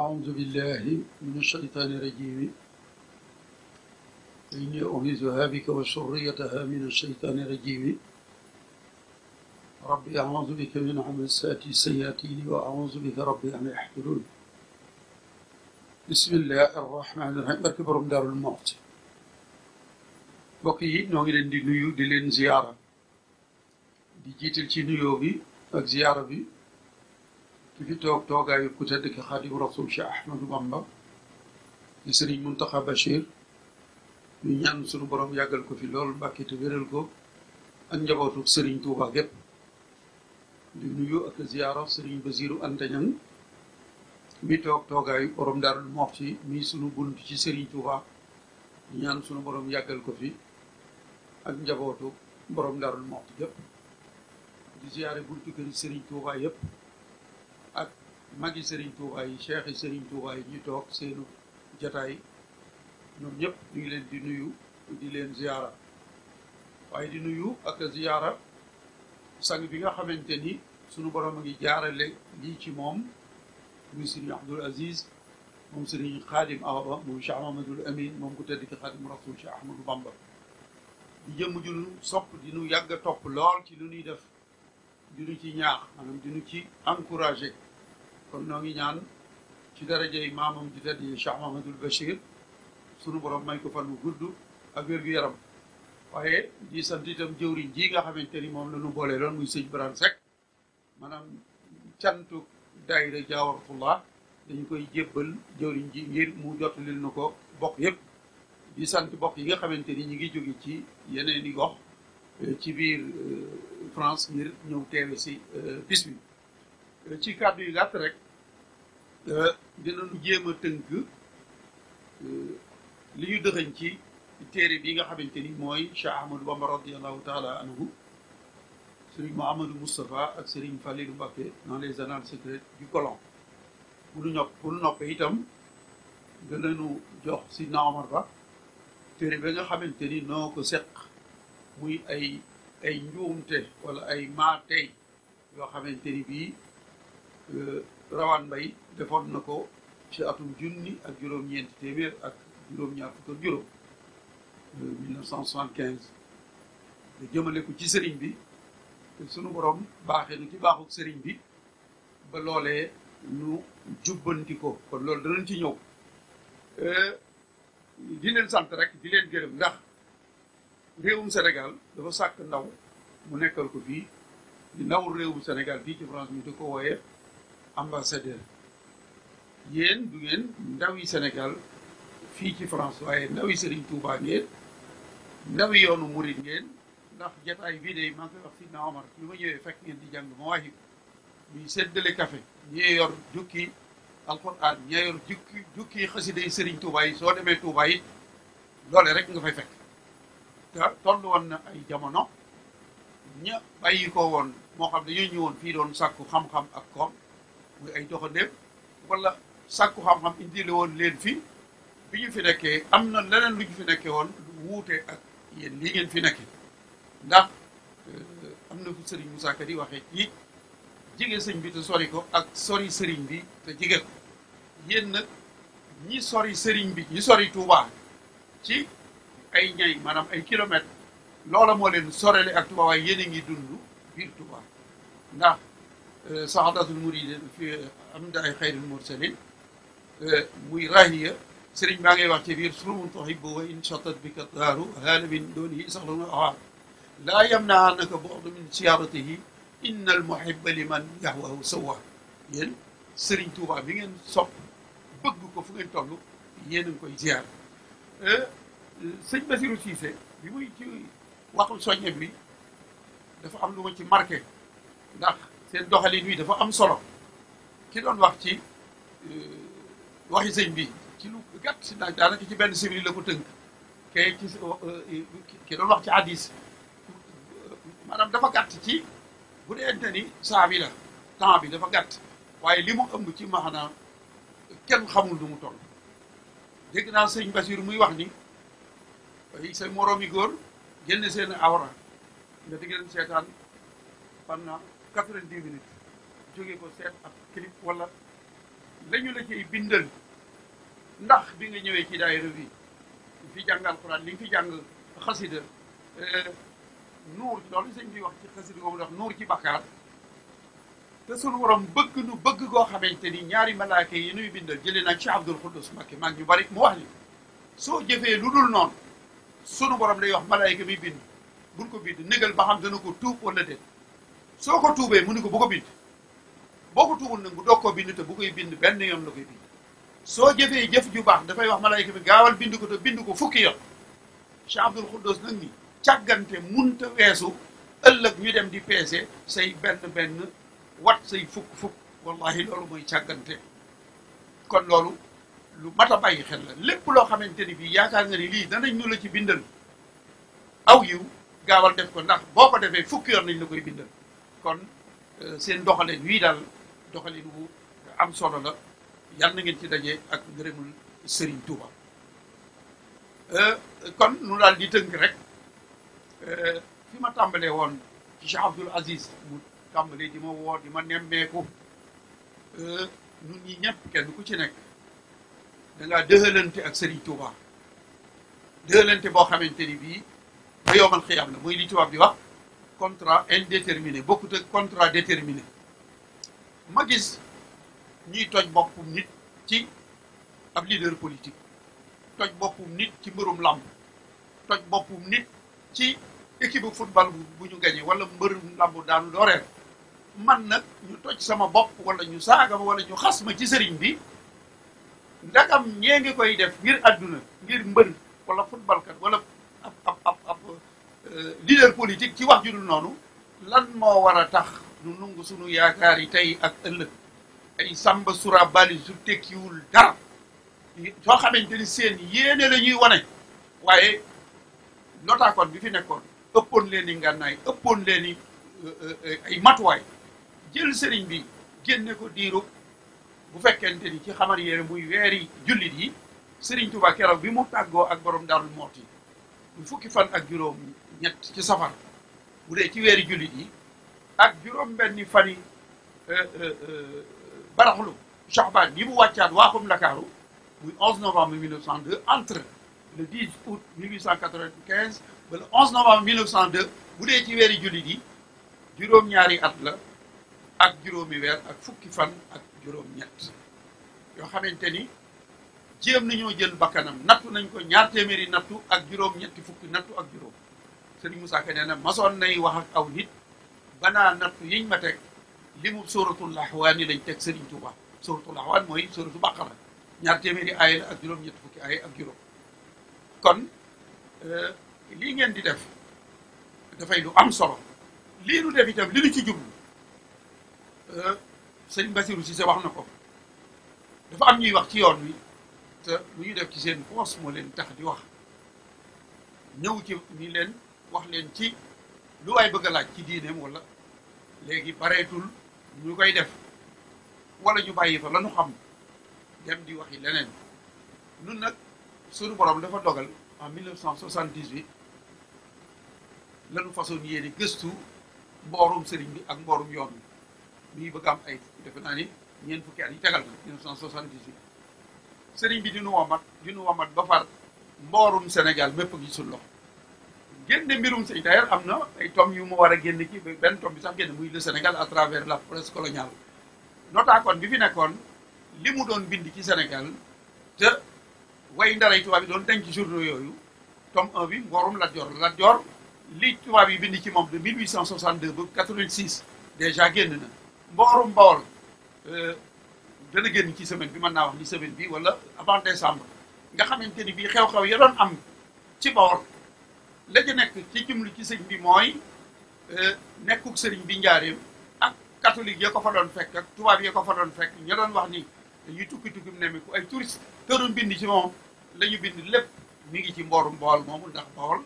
أعوذ بالله من الشيطان الرجيم إني أعيذها بك وذريتها من الشيطان الرجيم ربي أعوذ بك من همزات الشياطين وأعوذ بك ربي أن يحضرون بسم الله الرحمن الرحيم barke borom Daarul Muxti mbokk yi ñoo ngi leen di nuyu di leen ziyaara di jiital ci nuyoo bi ak ziyaara bi ki fi toog toogaayu ku tedd ki Xaadimu Rasuul Cheikh Ahmadou Bamba di Sëriñ Muntaxa Bachir ñu ñaan sunu borom yàggal ko fi lool mbàkke te wéral ko ak njabootu Sëriñ Tuuba gépp di nuyu ak ziyaara Sëriñ Basiiru Anta Ñaŋ mi toog toogaayu borom Daarul Muxti mi sunu bunt ci Sëriñ Tuuba ñu ñaan sunu borom yàggal ko fi ak njabootu borom Daarul Muxti gépp di ziyaare buntu këri Sëriñ Tuuba yépp ak magi Serigne Touba yi cheikh yi Serigne Touba yi ñu toog seenu jataay ñoom ñëpp ñu ngi leen di nuyu di leen ziyaara waaye di nuyu ak ziyaara sang bi nga xamante ni sunu borom a ngi jaarale lii ci moom muy Serigne Abdoul Aziz moom Serigne Khadim Awa moom Cheikh Mahamadul Amin moom ku tedd ki Khadim Rasoul Cheikh Ahmadou Bamba di jëmm ju nu sopp di nu yàgg a topp lool ci lu ñuy def di nu ci ñaax maanaam di nu ci encouragé kon noo ngi ñaan ci darajey maamam di tedd yi Cheikh Mahamadul Bachir sunu borom may ko fan wu gudd ak wér-gu-yaram waaye di sant itam jëwriñ ji nga xamante ni moom la ñu boole loon muy sëñ Birane Seck maanaam cantu daayira Jaawaratullah dañu koy jébbal jëwriñ ji ngir mu jottalil na ko bokk yépp di sant bokk yi nga xamante ni ñi ngi jóge ci yeneen i gox ci biir France ngir ñëw teewe si bis bi ci kàddu yu gàtt rek dinañu jéem a tënk li ñu dëxëñ ci téere bi nga xamante ni mooy Cheikh Ahmadou Bamba radiallahu taala anhu Serigne Mouhamadou Moustapha ak Serigne Falilou Mbacké dans les annales secrètes du Coran bu nu noppee itam danañu jox si Omar Ba téere bi nga xamante ni noo ko seq muy ay njuumte wala ay maatey yoo xamante ni bii Rawaan Mbay defoon na ko ci atum junni ak juróom-ñeenti téeméer ak juróom-ñaar fukk ak juróom 1975 da jëmale ko ci sëriñ bi sunu borom baaxee nu ci baaxuk sëriñ bi ba loolee nu jubbanti ko kon loolu danañ ci ñëw di leen sant rek di leen gërëm ndax réewum Sénégal dafa sàkk ndaw mu nekkal ko fii di ndawul réewum Sénégal fii ci France ñu di ko wooyee ambassadeur yéen du ngeen ndawi Sénégal fii ci France waaye ndawi Serigne Touba ngeen ndawi yoonu murid ngeen ndax jataay bii de maa ngi koy wax si na Omar bi ma ñëwee fekk ngeen di jàng Mawaahib ñuy séddale café ñee yor jukki alxuraan ñee yor jukki xasida yi Serigne Touba yi soo demee Touba yi loole rek nga fay fekk te toll woon na ay jamono ña bàyyi ko woon moo xam dañoo ñëwoon fii doon sàkku xam-xam ak koom muy ay doxandéem wala sàkku xam-xam indile woon leen fi bi ñu fi nekkee am na leneen lu ñu fi nekkee woon lu wuute ak yéen lii ngeen fi nekkee ndax am na fu Serigne Moussa Ka di waxee ci jige sëñ bi te sori ko ak sori sëriñ bi te jige ko yéen nag ñi sori sëriñ bi ñi sori Touba ci ay ñay maanaam ay kilomètres loola moo leen sorele ak Touba waaye yéen a ngi dund biir Touba ndax saxadatul muride fi am da ay xayril mursalin muy rahiya sëriñ baa ngay wax ci biir surumun tuhibbu wa in shatat bika daaru haala min doonihi saxlun awaar laa yamnaannaka bu'du min siyaaratihi inna al muhibba liman yahwahu sawa yéen sëriñ Touba bi ngeen sopp bëgg ko fu ngeen toll yéen a ngi koy ziar sëñ Basirou Cissé bi muy ci waxul soññe bi dafa am lu ma ci marqué ndax seen doxalin wi dafa am solo ki doon wax ci waxi sëñ bi ci lu gàtt si naaj daanaka ci benn simili la ko tënk kay ci ki doon wax ci hadis maanaam dafa gàtt ci bu deente ni saa bi la temps bi dafa gàtt waaye li mu ëmb ci maanaam kenn xamul du mu toll dégg naa sëñ Basiru muy wax ni ay say moroomi góor génne seen awra nga di leen seetaan pendant 90 minutes jógee ko seet ab clip wala lañu la ciy bindal ndax bi nga ñëwee ci daayira bi fi jàng alxuraan li nga fi jàng xasida nuur loolu sëñ bi wax ci xasida boobu wax nuur ci bakkaar te sunu borom bëgg nu bëgg goo xamante ni ñaari malaaka yi nuy bindal jëlee nag Cheikh Abdoul Khoudous Mbacké mag ñu bari mu wax ni soo jëfee lu dul noonu sunu borom day wax malaayka mi bind bul ko bind négal ba xam dana ko tuub wala déet soo ko tuubee mu ni ko bu ko bind boo ko tuubul nag bu doog koo bind te bu koy bind benn yoon la koy bind soo jëfee jëf ju baax dafay wax malaayka mi gaawal bind ko te bind ko fukki yoon Cheikh Abdoul Khoudous nag ni càggante munta weesu ëllëg ñu dem di peese say benn wat say fukk wallahi loolu mooy càggante kon loolu lu mat a bàyyi xel la lépp loo xamante ni bii yaakaar nga ni lii danañ ñu la ci bindal aw yiw gaawal def ko ndax boo ko defee fukki yoon nañ la koy bindal kon seen doxalin wii daal doxalin wu am solo la yal na ngeen ci daje ak ngërëmul Serigne Touba kon nu daal di tënk rek fi ma tàmbalee woon ci Cheikh Abdoul Aziz mu tàmbalee di ma woo di ma nemmeeku ñun ñi ñëpp kenn ku ci nekk da ngaa dëxalante ak Serigne Touba dëxalante boo xamante ni bii ba yowmal xiyam la mooy li tubaab di wax contrat indéterminé bokkut ak contrat déterminé ma gis ñuy toj boppum nit ci ab leader politique toj boppum nit ci mbërum làmb toj boppum nit ci équipe bu football bu ñu gañe wala mbërum làmb daanu dooreel man nag ñu toj sama bopp wala ñu saaga ma wala ñu xas ma ci sëriñ bi ndagam ñee ngi koy def ngir àdduna ngir mbër wala footballkat wala ab leader politique ci wax ju dul noonu lan moo war a tax nu nungu sunu yaakaar yi tey ak ëllëg ay samba sura bali su tekkiwul dara soo xamante ni seen yéene la ñuy wane waaye notaakoon bi fi nekkoon ëppoon leen i ngànnaay ëppoon leen i ay matuwaay jël sëriñ bi génne ko diiru bu fekkente ni ci xamar yére muy weeri jullit yi Sëriñ Tuubaa keroog bi mu tàggoo ak borom Daaru Muxti muy fukki fan ak juróom ñett ci safar bu dee ci weeri jullit yi ak juróom benni fani baraxlu Chaabaan bi mu wàccaat waaxum Ndakaaru muy 11 novembre 1902 entre le 10 août 1895 ba le 11 novembre 1902 bu dee ci weeri jullit yi juróom-ñaari at la ak juróomi weer ak fukki fan ak juróom-ñett yoo xamante ni jéem nañoo jël bakkanam nattu nañ ko ñaar téeméeri nattu ak juróom-ñetti fukki nattu ak juróom Serigne Moussa Ka nee na masoon nay wax ak aw nit banaa nattu yiñ ma teg li mu sóoratul Ahwaan lañ teg Serigne Touba sóoratul Ahwaan mooy sóoratu Baqara ñaar téeméeri aaya la ak juróom-ñetti fukki aaya ak juróom kon lii ngeen di def dafay lu am solo lii nu def itam li nu ci jublu Serigne Bassirou Cissé wax na ko dafa am ñuy wax ci yoon wi te lu ñu def ci seen poos moo leen tax di wax ñëw ci ni leen wax leen ci lu waay bëgg a laaj ci diineem wala léegi bareetul ñu koy def wala ñu bàyyi fa la ñu xam dem di waxi leneen nun nag suñu borom dafa dogal en 1978 lañu façon yéene gëstu mboorum sëriñ bi ak mboorum yoon bi muy bëgg am ay defe naa ni ñeent fukki at yi tegal na 1978 sëriñ bi di nu womat ba far mboorum Sénégal mépp gi suñ loxo génne mbirum sëñ d'ailleurs am na ay tom yu mu war a génn ci benn tom bi sax génn muy le Sénégal à travers la presse coloniale notaakoon bi fi nekkoon li mu doon bind ci Sénégal te way ndaray tubaab yi doon denc journaux yooyu tome 1 bi mboorum Lat Joor li tubaab yi bind ci moom de 1862 ba 86 déjà génn na mboorum Bawol dana génn ci semaine bi mën naa wax ni semaine bi wala avant décembre nga xamante ni bii xew-xew ya doon am ci Bawol la ca nekk ci jumlu ci sëñ bi mooy nekkuk sëriñ bi njaareem ak catholique ya ko fa doon fekk ak tubaab ya ko fa doon fekk ña doon wax ni dañuy tukki mu nemmeeku ay touriste te doon bind ci moom la ñu bind lépp mi ngi ci mboorum Bawol moomu ndax Bawol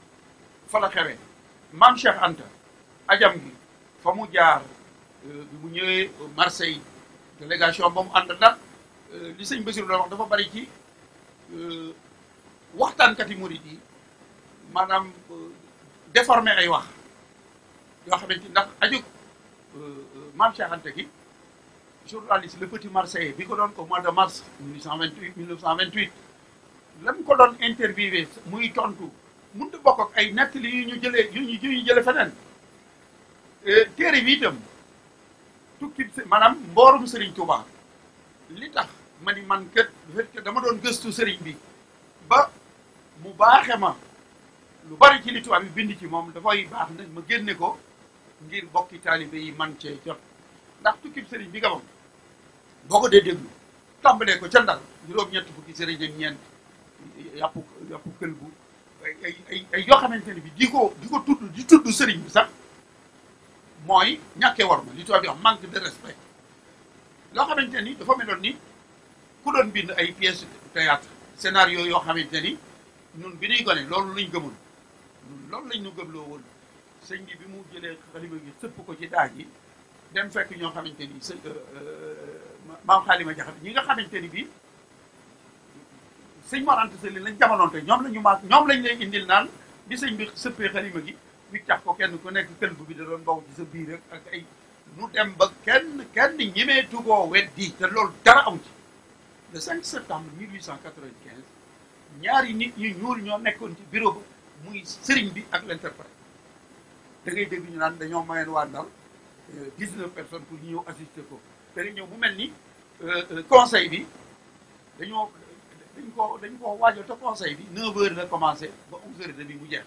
fa la xewee maam Cheikh Anta ajam gi fa mu jaar bi mu ñëwee Marseille délégation ba mu ànd ndax li sëñ Bassirou doon wax dafa bari ci waxtaankati murid yi maanaam déformé ay wax yoo xamante ndax aju maam Cheikh Anta gi journaliste Le Petit Marseillais bi ko doon au mois de mars 1928 la mu ko doon interviewé muy tontu mënut a bokk ak ay nettali yu ñu jëlee feneen téere bi itam tukki maanaam mboorum Serigne Touba li tax ma ni man kët dama doon gëstu Serigne bi ba mu baaxe ma lu bari ci li tubaab bi bind ci moom dafay baax nag ma génne ko ngir bokki taalibe yi man cee jot ndax tukkib Serigne bi Gabon boo ko dee déglu tàmbalee ko ca Ndar juróom-ñett fukki Serigne ak ñeent yàppu kël bu ay yoo xamante ne bi di ko tudd Serigne bi sax mooy ñàkkee war ma li tubaab bi wax manque de respect loo xamante ni dafa meloon ni ku doon bind ay pièces théâtre scénario yoo xamante ni ñun bi ñuy gone loolu lañ gëmoon loolu lañ ñu gëmloo woon sëñ bi mu jëlee xalima gi sëpp ko ci daaj yi dem fekk ñoo xamante ni maam xaalima jaxate ñi nga xamante ni bi sëñ Mor Anta Sali lañ jamonoonte ñoom lañ lay indil naan bi sëñ bi sëppee xalima gi ñu cax ko kenn ku nekk këlb bi da doon mbaw ci sa biir ak ay nu dem ba kenn ñemee tugoo weddi te loolu dara amu ci le 5 septembre 1895 ñaari nit ñu ñuul ñoo nekkoon ci bureau ba muy sëriñ bi ak l'interprète da ngay dégg ñu naan dañoo mayoon waa Ndar 19 personnes pour ñu ñëw assister ko te ñëw mu mel ni conseil bi dañ ko waajal te conseil bi 9 heures la commencé ba 11 heures et demie mu jeex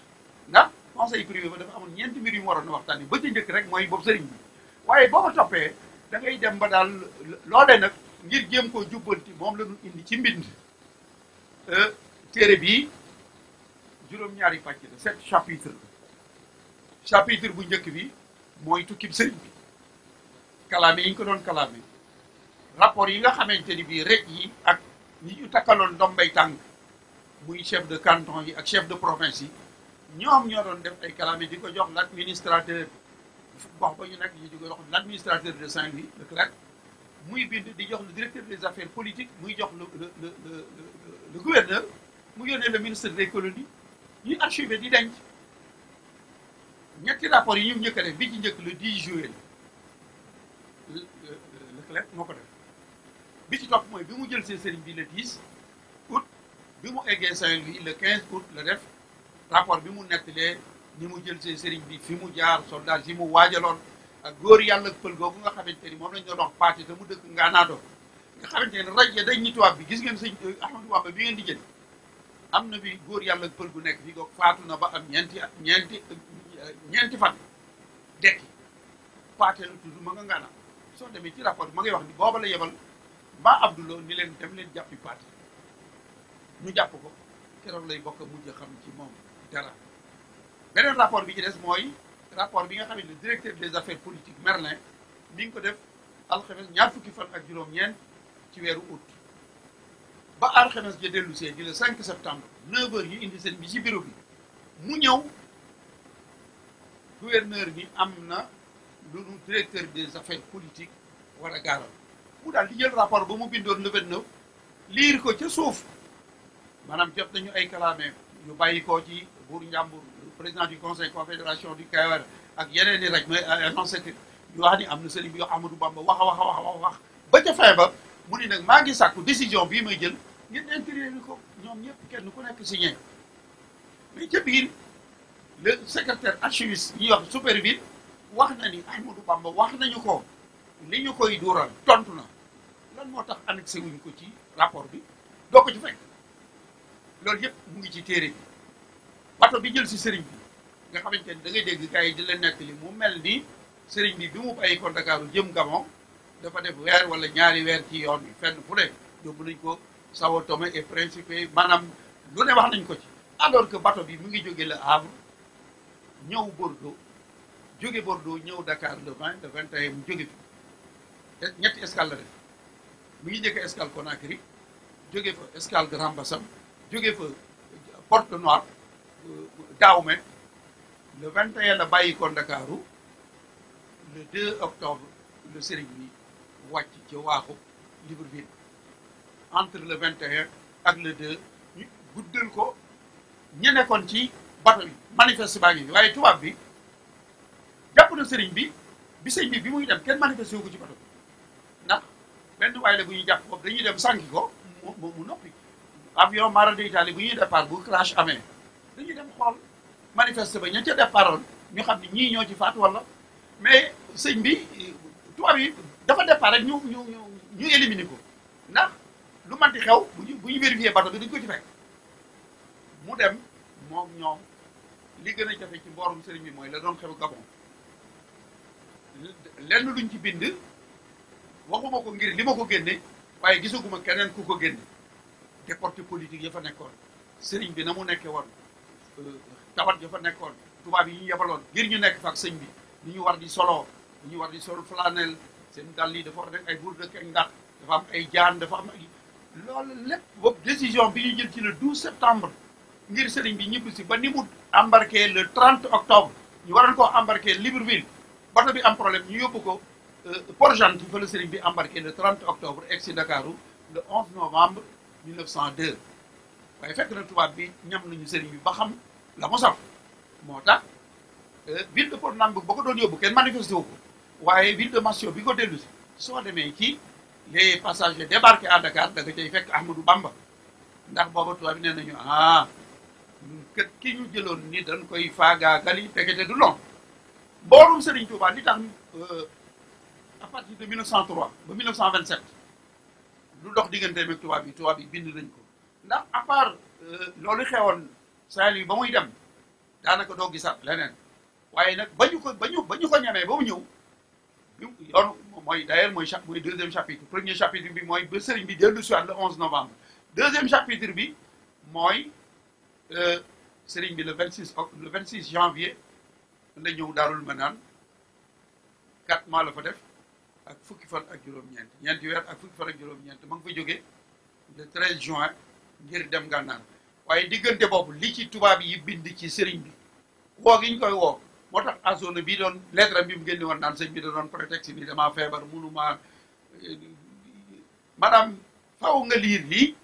ndax conseil privé ba dafa amoon ñeenti mbir yu mu waroon a waxtaanee ba ci njëkk rek mooy boobu sëriñ bi waaye boo ko toppee da ngay dem ba daal loolee nag ngir jéem koo jubbanti moom la ñu indi ci mbind téere bii juróom-ñaari pàcc la 7 chapitre chapitre bu njëkk bi mooy tukkib sëriñ bi kalaame yi ñu ko doon kalaame rapport yi nga xamante ni bii rek yi ak ñi ñu takkaloon ndombay tànk muy chef de canton yi ak chef de province yi ñoom ñoo doon def ay kalaame di ko jox l'administrateur gox ba ñu nekk ñu di ko jox l'administrateur de Saint-Louis le clerc muy bind di jox le directeur des affaires politiques muy jox le gouverneur mu yónnee le ministre des colonies ñuy archivé di denc ñetti rapport yi ñu njëkk a def bi ci njëkk le 10 juillet le clerc moo ko def bi ci topp mooy bi mu jël see sëriñ bi le 10 août bi mu eggee Saint-Louis le 15 août la def rapport bi mu nettalee ni mu jël see sëriñ bi fi mu jaar soldat yi mu waajaloon ak góor yàlla pël googu nga xamante ni moom lañ doon wax paati te mu dëkk Ngaanaado nga xamante ne rajo dañ ñi tubaab bi gis ngeen sëñ Ahmadou Bamba bi ngeen di jël am na fi góor yàlla pël gu nekk fii ko faatu na ba am ñeenti fan dekki paate la tudd ma nga Ngaana soo demee ci rapport bi ma ngay wax ni booba la yebal mbaa Abdoulou ni leen dem leen jàppi paate ñu jàpp ko keroog lay bokk mujj xam ci moom dara beneen rapport bi ci des mooy rapport bi nga xam ne le directeur des affaires politiques Merlin mi ngi ko def alxames ñaar fukki fan ak juróom-ñeent ci weeru août ba alxames ja dellu see di le 5 septembre 9 heures yi indi seen bi ci bureau bi mu ñëw gouverneur bi am na lu nu directeur des affaires politiques war a gaaral mu daal di jël rapport ba mu bindoon le 29 liir ko ca suuf maanaam jot nañu ay kalaame yu bàyyi koo ci buur Njàmbur président du conseil confédération du Kayar ak yeneen i raj mais agence secret yu wax ni am na sëriñ bi yoo Amadou Bamba wax ba ca fin ba mu ni nag maa ngi sàkku décision bii may jël ngeen intérieur ko ñoom ñëpp kenn ku nekk signé mais ca biir le secrétaire archiviste ñuy wax Superville wax na ni Amadou Bamba wax nañu ko li ñu koy duural tontu na lan moo tax annexé wuñ ko ci rapport bi doo ko ci fekk loolu yëpp mu ngi ci téere bi bato bi jël si sëriñ bi nga xamante ni da ngay dégg gars yi di leen nettali mu mel ni sëriñ bi mu bàyyi ko Ndakaaru jëm Gabon dafa def weer wala ñaari weer ci yoon bi fenn fu ne yóbbu nañ ko Sao Tomé et Principe maanaam lu ne wax nañ ko ci alors que bato bi mu ngi jóge Le Havre ñëw Bordeaux jóge Bordeaux ñëw Dakar le 20 le 21 mu jóge fi ñetti escale la def mu ngi njëkk escale Conakry jóge fa escale Grand Bassam jóge fa Porte Noire Dahomey le 21 la bàyyi ko Ndakaaru le 2 octobre le sëriñ bi wàcc ci waaxu Libreville entre le 21 ak le 2 ñu guddal ko ñu nekkoon ci bato bi manifeste baa ngi bi waaye tubaab bi jàpp na sëriñ bi sëriñ bi muy dem kenn manifesté wu ko ci bato bi ndax benn waay la bu ñu jàpp boobu dañuy dem sànki ko mu noppi avion mara d'Italie bu ñuy départ bu crash amee dañuy dem xool manifeste ba ña ca départoon ñu xam ne ñii ñoo ci faat wala mais sëñ bi tubaab yi dafa départ rek ñu éliminer ko ndax lu manti xew bu ñu vérifier bateau bi dañ ko ci fekk mu dem moom ñoom li gën a jafe ci mboorum sëriñ bi mooy la doon xew Gabon lenn luñ ci bind waxuma ko ngir li ma ko génne waaye gisaguma keneen ku ko génne déporté politique ya fa nekkoon sëriñ bi na mu nekkee woon tawat ya fa nekkoon tubaab yi ñu yebaloon ngir ñu nekk fa ak sëñ bi ni ñu war di soloo ni ñu war di sol flanelle seen dàll yi dafa war a def ay bourde ak ndax dafa am ay jaan dafa am ay loolu lépp boobu décision bi ñu jël ci le 12 septembre ngir sëriñ bi ñibbi si ba ni mu embarqué le 30 octobre ñu waroon koo embarqué Libreville bato bi am problème ñu yóbbu ko Port-Gentil fa la sëriñ bi embarqué le 30 octobre egg si Ndakaaru le 11 novembre 1902 waaye fekk na tubaab bi ñam nañu sëriñ bi ba xam la mu saf moo tax ville de Porto-Nambour ba ko doon yóbbu kenn manifesté wu ko waaye ville de Massio bi ko dellu si soo demee ci les passagers débarqués à Dakar da nga cay fekk Ahmadou Bamba ndax booba tubaab bi nee nañu kët ki ñu jëloon ni dañ koy faagaagali tegete du long mboorum Serigne Touba li tax à partir de 1903 ba 1927 lu dox digganteem ak tubaab yi bind nañ ko ndax à part loolu xewoon Saint-Louis ba muy dem daanaka doo gisaat leneen waaye nag ba ñu ko ñamee ba mu ñëw yoonu mooy d'ailleurs mooy deuxième chapitre premier chapitre bi mooy ba Serigne bi dellu si waat le 11 novembre deuxième chapitre bi mooy Serigne bi le 26 janvier la ñëw Daarul Manaan 4 mois la fa def ak fukki fan ak juróom-ñeent ñeenti weer ak fukki fan ak juróom-ñeent ma ngi fa jógee le 13 juin ngir dem Gànnaar waaye diggante boobu li ci tubaab yi bind ci Serigne bi woo gi ñu koy woo moo tax azone bii doon lettre bi mu génne woon naan sëñ bi da doon prétexte ni damaa feebar munuma maanaam faw nga liir lii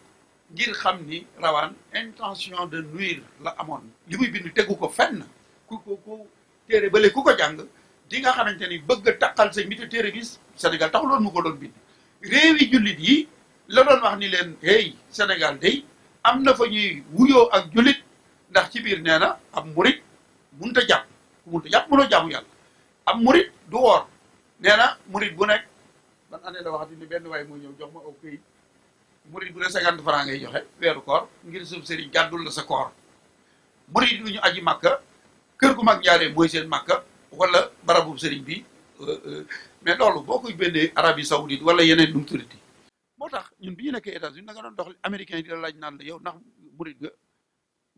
ngir xam ni rawaan intention de nuire la amoon li muy bind tegu ko fenn ku téere bale ku ko jàng di nga xamante ni bëgg a taqal sëñ bi te téere bi Sénégal taxuloon mu ko doon bind réewi jullit yi la doon wax ni leen hey Sénégal day am na fa ñuy wuyoo ak jullit ndax ci biir nee na am murit mënut a jàpp ku mënut a jàpp mënoo jaamu yàlla am murit du woor nee na murit bu nekk ban année la waxati ni benn waay moo ñëw jox ma aw këyit murit bu ne 50 francs ngay joxe weeru koor ngir sëb sëriñ gàddul la sa koor murit lu ñu aji màkka kër gu mag ñaaree mooy seen màkka wala barabu sëriñ bi mais loolu boo koy bindee Arabie Saoudite wala yeneen nu mu tuddati moo tax ñun bi ñu nekkee États-Unis da nga doon dox américain yi di la laaj naan la yow ndax murit nga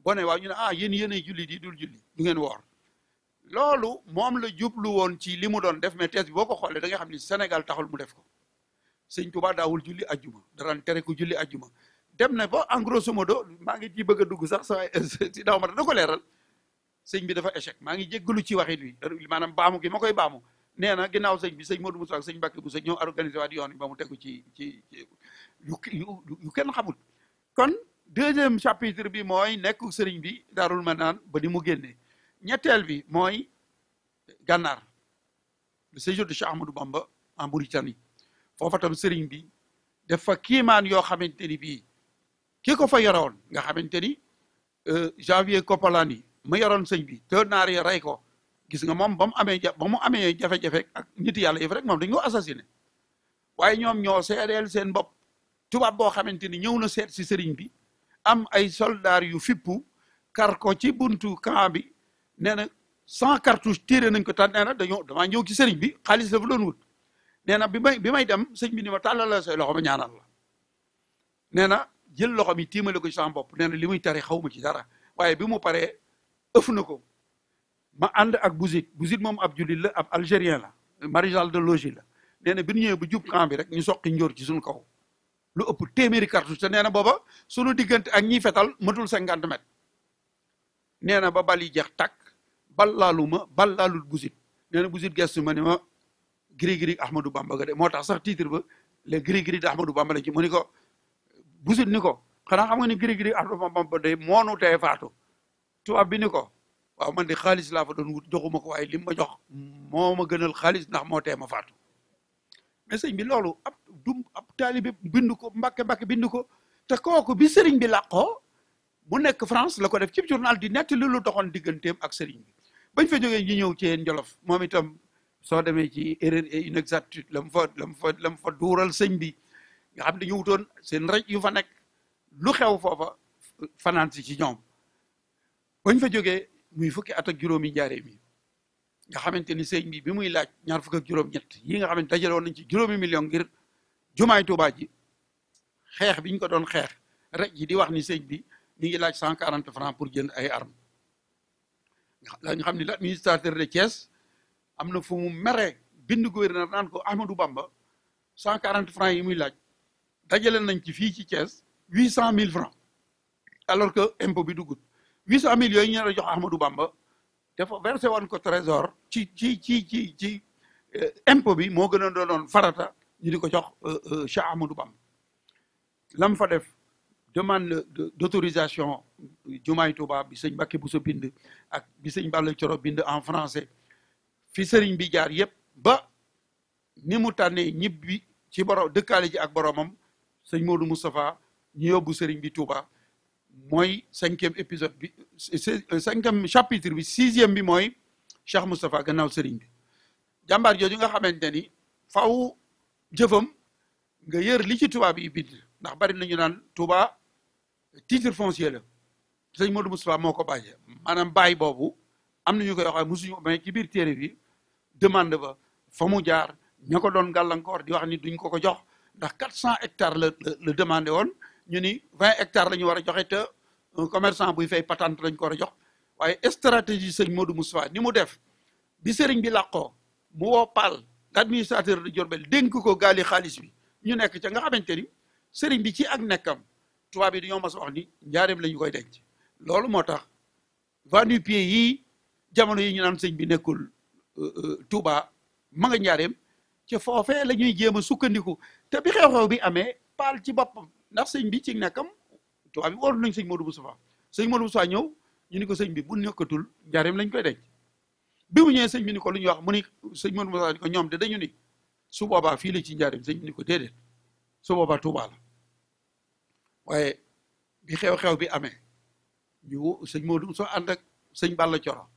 boo ne waaw ñu ne yéenay julli di dul julli du ngeen woor loolu moom la jublu woon ci li mu doon def mais thèse bi boo ko xoolee da nga xam ni Sénégal taxul mu def ko sëñ Touba daawul julli ajjuma daraan tere ko julli ajjuma dem na ba en grosso modo maa ngi ci bëgg a dugg sax si daaw ma da ko leeral sëñ bi dafa échec maa ngi jéggalu ci waxit wi maanaam baamu gi ma koy baamu nee na ginnaaw sëñ bi sëñ Modou Moussa ak sëñ Mbacke bu sëñ ñoo organisé waat yoon bi ba mu tegu ci yu kenn xamul kon deuxième chapitre bi mooy nekk sëriñ bi Daarul Manaan ba ni mu génnee ñetteel bi mooy Gànnaar le séjour de Cheikh Ahmadou Bamba en Mauritanie foofa tam sëriñ bi dafa kiimaan yoo xamante ni bii ki ko fa yoroon nga xamante ni Janvier Kopalani ma yoroon sëñ bi te naar yi rey ko gis nga moom ba mu amee jafe-jafe ak nit yàlla yëf rek moom dañu ko assassiné waaye ñoom ñoo seedeel seen bopp tubaab boo xamante ni ñëw na seet si sëriñ bi am ay soldats yu fippu kar ko ci buntu camp bi nee na 100 cartouches tiré nañ ko tan nee na damaa ñëw ci sëriñ bi xaalis dafa doon wut nee na bi may dem sëñ bi ni ma tàllal say loxo ma ñaanal la nee na jël loxo mi tiimale ko ci sama bopp nee na li muy tari xaw ma ci dara waaye bi mu paree ëff na ko ma ànd ak Bouzid moom ab jullit la ab algérien la maréchal de logis la nee na bi ñu ñëwee ba jub camp bi rek ñu soqi njóor ci suñu kaw lu ëpp téeméeri cartouche te nee na booba suñu diggante ak ñiy fetal matul 50 mètres nee na ba bal yi jeex tàkk bal laalul Bouzid nee na Bouzid gestu ma ni ma giri Ahmadou Bamba ga de moo tax sax titre ba le giri de Ahmadou Bamba la ci mu ni ko Bouzid ni ko xanaa xam nga ni giri Ahmadou Bamba de moonu tey faatu tubaab bi ni ko waaw man de xaalis laa fa doon wut joxuma ko waaye li ma jox moo ma gënal xaalis ndax moo tee ma faatu mais sëñ bi loolu ab taalibe bind ko Mbàkke bind ko te kooku bi sëriñ bi làqoo mu nekk France la ko def ci journal di nettali lu doxoon digganteem ak sëriñ bi bañ fa jógee ñu ñëw ci yéen Jolof moom itam soo demee ci erreur et inexactitude la mu fa duural sëñ bi nga xam dañu wutoon seen raj yu fa nekk lu xew foofa fanaan si ci ñoom bañ fa jógee muy fukki at ak juróomi njaaree mi nga xamante ni sëñ bi muy laaj ñaar fukk ak juróom-ñett yi nga xamante dajale woon nañ ci juróomi million ngir jumaay Tuubaa ji xeex biñ ko doon xeex rek ji di wax ni sëñ bi mi ngi laaj 140 francs pour jënd ay armes nga xam ni l'administrateur de Thiès am na fu mu mere bind gouverneur naan ko Ahmadou Bamba 140 francs yi muy laaj dajale nañ ci fii ci Thiès 800 000 francs alors que impôt bi dugut 800 000 yooyu ñu la jox Ahmadou Bamba dafa versé woon ko trésor ci impôt bi moo gën a doonoon farata ñu di ko jox Cheikh Ahmadou Bamba lam fa def demande d'autorisation jumaay Tuuba bi sëñ Mbàkke Buso bind ak bi sëñ Balla Coro bind en français fi sëriñ bi jaar yëpp ba ni mu tànnee ñibbi ci borom dëkkaale ji ak boromam sëñ Modou Moustapha ñu yóbbu sëriñ bi Tuuba mooy 5e épisode bi 5e chapitre bi 6e bi mooy Cheikh Moustapha gannaaw sëriñ bi jàmbaar jooju nga xamante ni faw jëfam nga yër li ci tubaab yi bind ndax bari nañu naan Touba titre foncier la sëñ Modou Moustapha moo ko bàyyee maanaam bàyyi boobu am nañu koy wax musuñu mais ci biir téere bi demande ba fa mu jaar ña ko doon gàllankoor di wax ni duñ ko jox ndax 400 hectares la demandé woon ñu ni 20 hectares la ñu war a joxe te un commerçant buy fay patente lañ ko war a jox waaye stratégie sëñ Modou Moustapha ni mu def bi sëriñ bi làqoo mu woo Paal l'administrateur de Diourbel dénk ko gaali xaalis bi ñu nekk ca nga xamante ni sëriñ bi ci ak nekkam tubaab bi dañoo mas a wax ni njaareem la ñu koy denc loolu moo tax va-nu-pieds yi jamono yi ñu naan sëñ bi nekkul Touba ma nga njaareem ca foofee la ñuy jéem a sukkandiku te bi xew-xew bi amee Paal ci boppam ndax sëñ bi ci nekkam tubaab bi wóolu nañ sëñ Modou Moustapha ñëw ñu ni ko sëñ bi bu nekkatul njaareem lañ koy denc bi mu ñëwee sëñ bi ni ko lu ñuy wax mu ni sëñ Modou Moustapha ni ko ñoom de dañu ni su boobaa fii la ci njaareem sëñ bi ni ko déedéet su boobaa Touba la waaye bi xew-xew bi amee ñu sëñ Modou soo ànd ak sëñ Balla Coro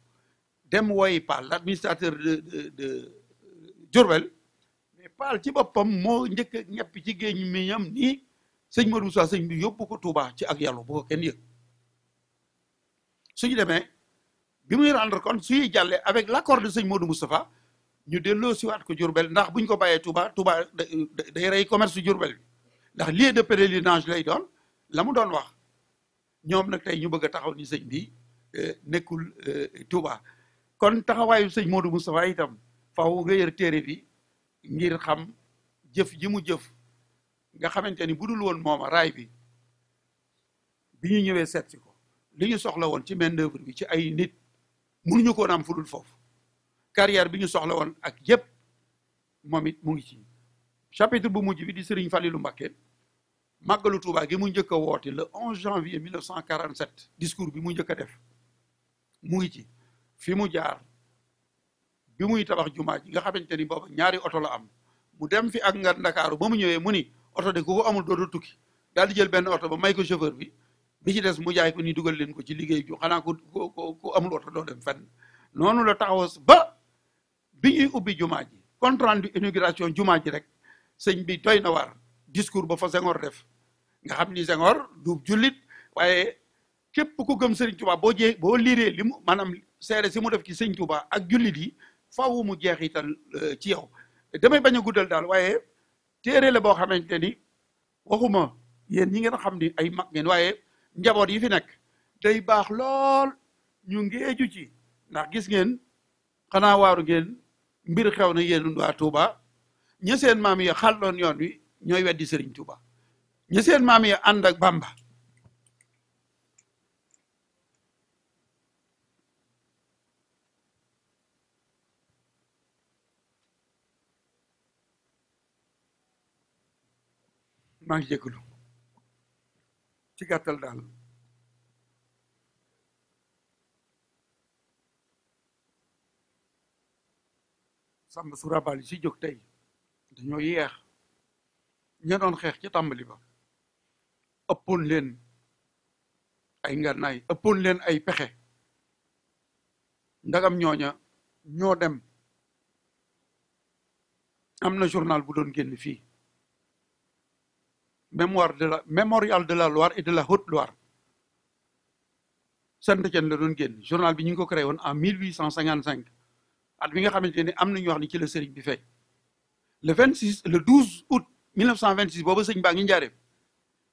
dem wooyi Paal l'administrateur de Diourbel mais Paal ci boppam moo njëkk a ñepp ci géej mi ñam nii sëñ Modou Moustapha sëñ bi yóbbu ko Touba ci ak yàlla bu ko kenn yëg suñu demee bi muy rendre compte suñuy jàllee avec l'accord de sëñ Modou Moustapha ñu delloo siwaat ko Diourbel ndax buñ ko bàyyee Touba day rey commerce Diourbel bi ndax lieu de pèlerinage lay doon la mu doon wax ñoom nag tey ñu bëgg a taxaw ni sëñ bi nekkul Touba kon taxawaayu sëñ Modou Moustapha itam faaw nga yër téere bi ngir xam jëf ji mu jëf nga xamante ni bu dul woon mooma raay bi ñu ñëwee seet si ko li ñu soxla woon ci main d'œuvre bi ci ay nit mënuñu ko woon am fu dul foofu carrière bi ñu soxla woon ak yëpp moom it mu ngi ci chapitre bu mujj bi di Serigne Fallilou Mbacké màggalu Touba gi mu njëkk a woote le 11 janvier 1947 discours bi mu njëkk a def mu ngi ci fi mu jaar bi muy tabax jumaa ji nga xamante ni booba ñaari oto la am mu dem fi ak nga Ndakaaru ba mu ñëwee mu ni oto de ku ko amul dootu tukki daal di jël benn oto ba may ko chauffeur bi ci des mu jaay ko ni dugal leen ko ci liggéey ju xanaa ku amul oto doo dem fenn noonu la taxaw ba bi ñuy ubbi jumaa ji compte rendu inauguration jumaa ji rek sëñ bi doy na waar discours ba fa Senghor def nga xam ni Senghor du jullit waaye képp ku gëm Sëriñ Touba boo liiree li mu maanaam seere si mu def ci Sëriñ Touba ak jullit yi faaw mu jeexital ci yow damay bañ a guddal daal waaye téere la boo xamante ni waxuma yéen ñi ngeen xam ni ay mag ngeen waaye njaboot yi fi nekk day baax lool ñu ngeeju ci ndax gis ngeen xanaa waaru ngeen mbir xew na yéen waa Touba ña seen maam yi xàlloon yoon wi ñooy weddi Serigne Touba ña seen maam yi ànd ak Bamba maa ngi jégalu ci gàttal daal Samba Sourabal si jóg tey dañoo yeex ña doon xeex ci tàmbali ba ëppoon leen ay ngànnaay ëppoon leen ay pexe ndagam ñooña ñoo dem. am na journal bu doon génn fii mémorial de la Loire et de la Haute-Loire Saint-Étienne la doon génn journal bi ñu ngi ko créé woon en 1855 at bi nga xamante ne am na ñu wax ni ci la sëriñ bi feeñ le 12 août 1926 booba sëñ baa ngi njaareem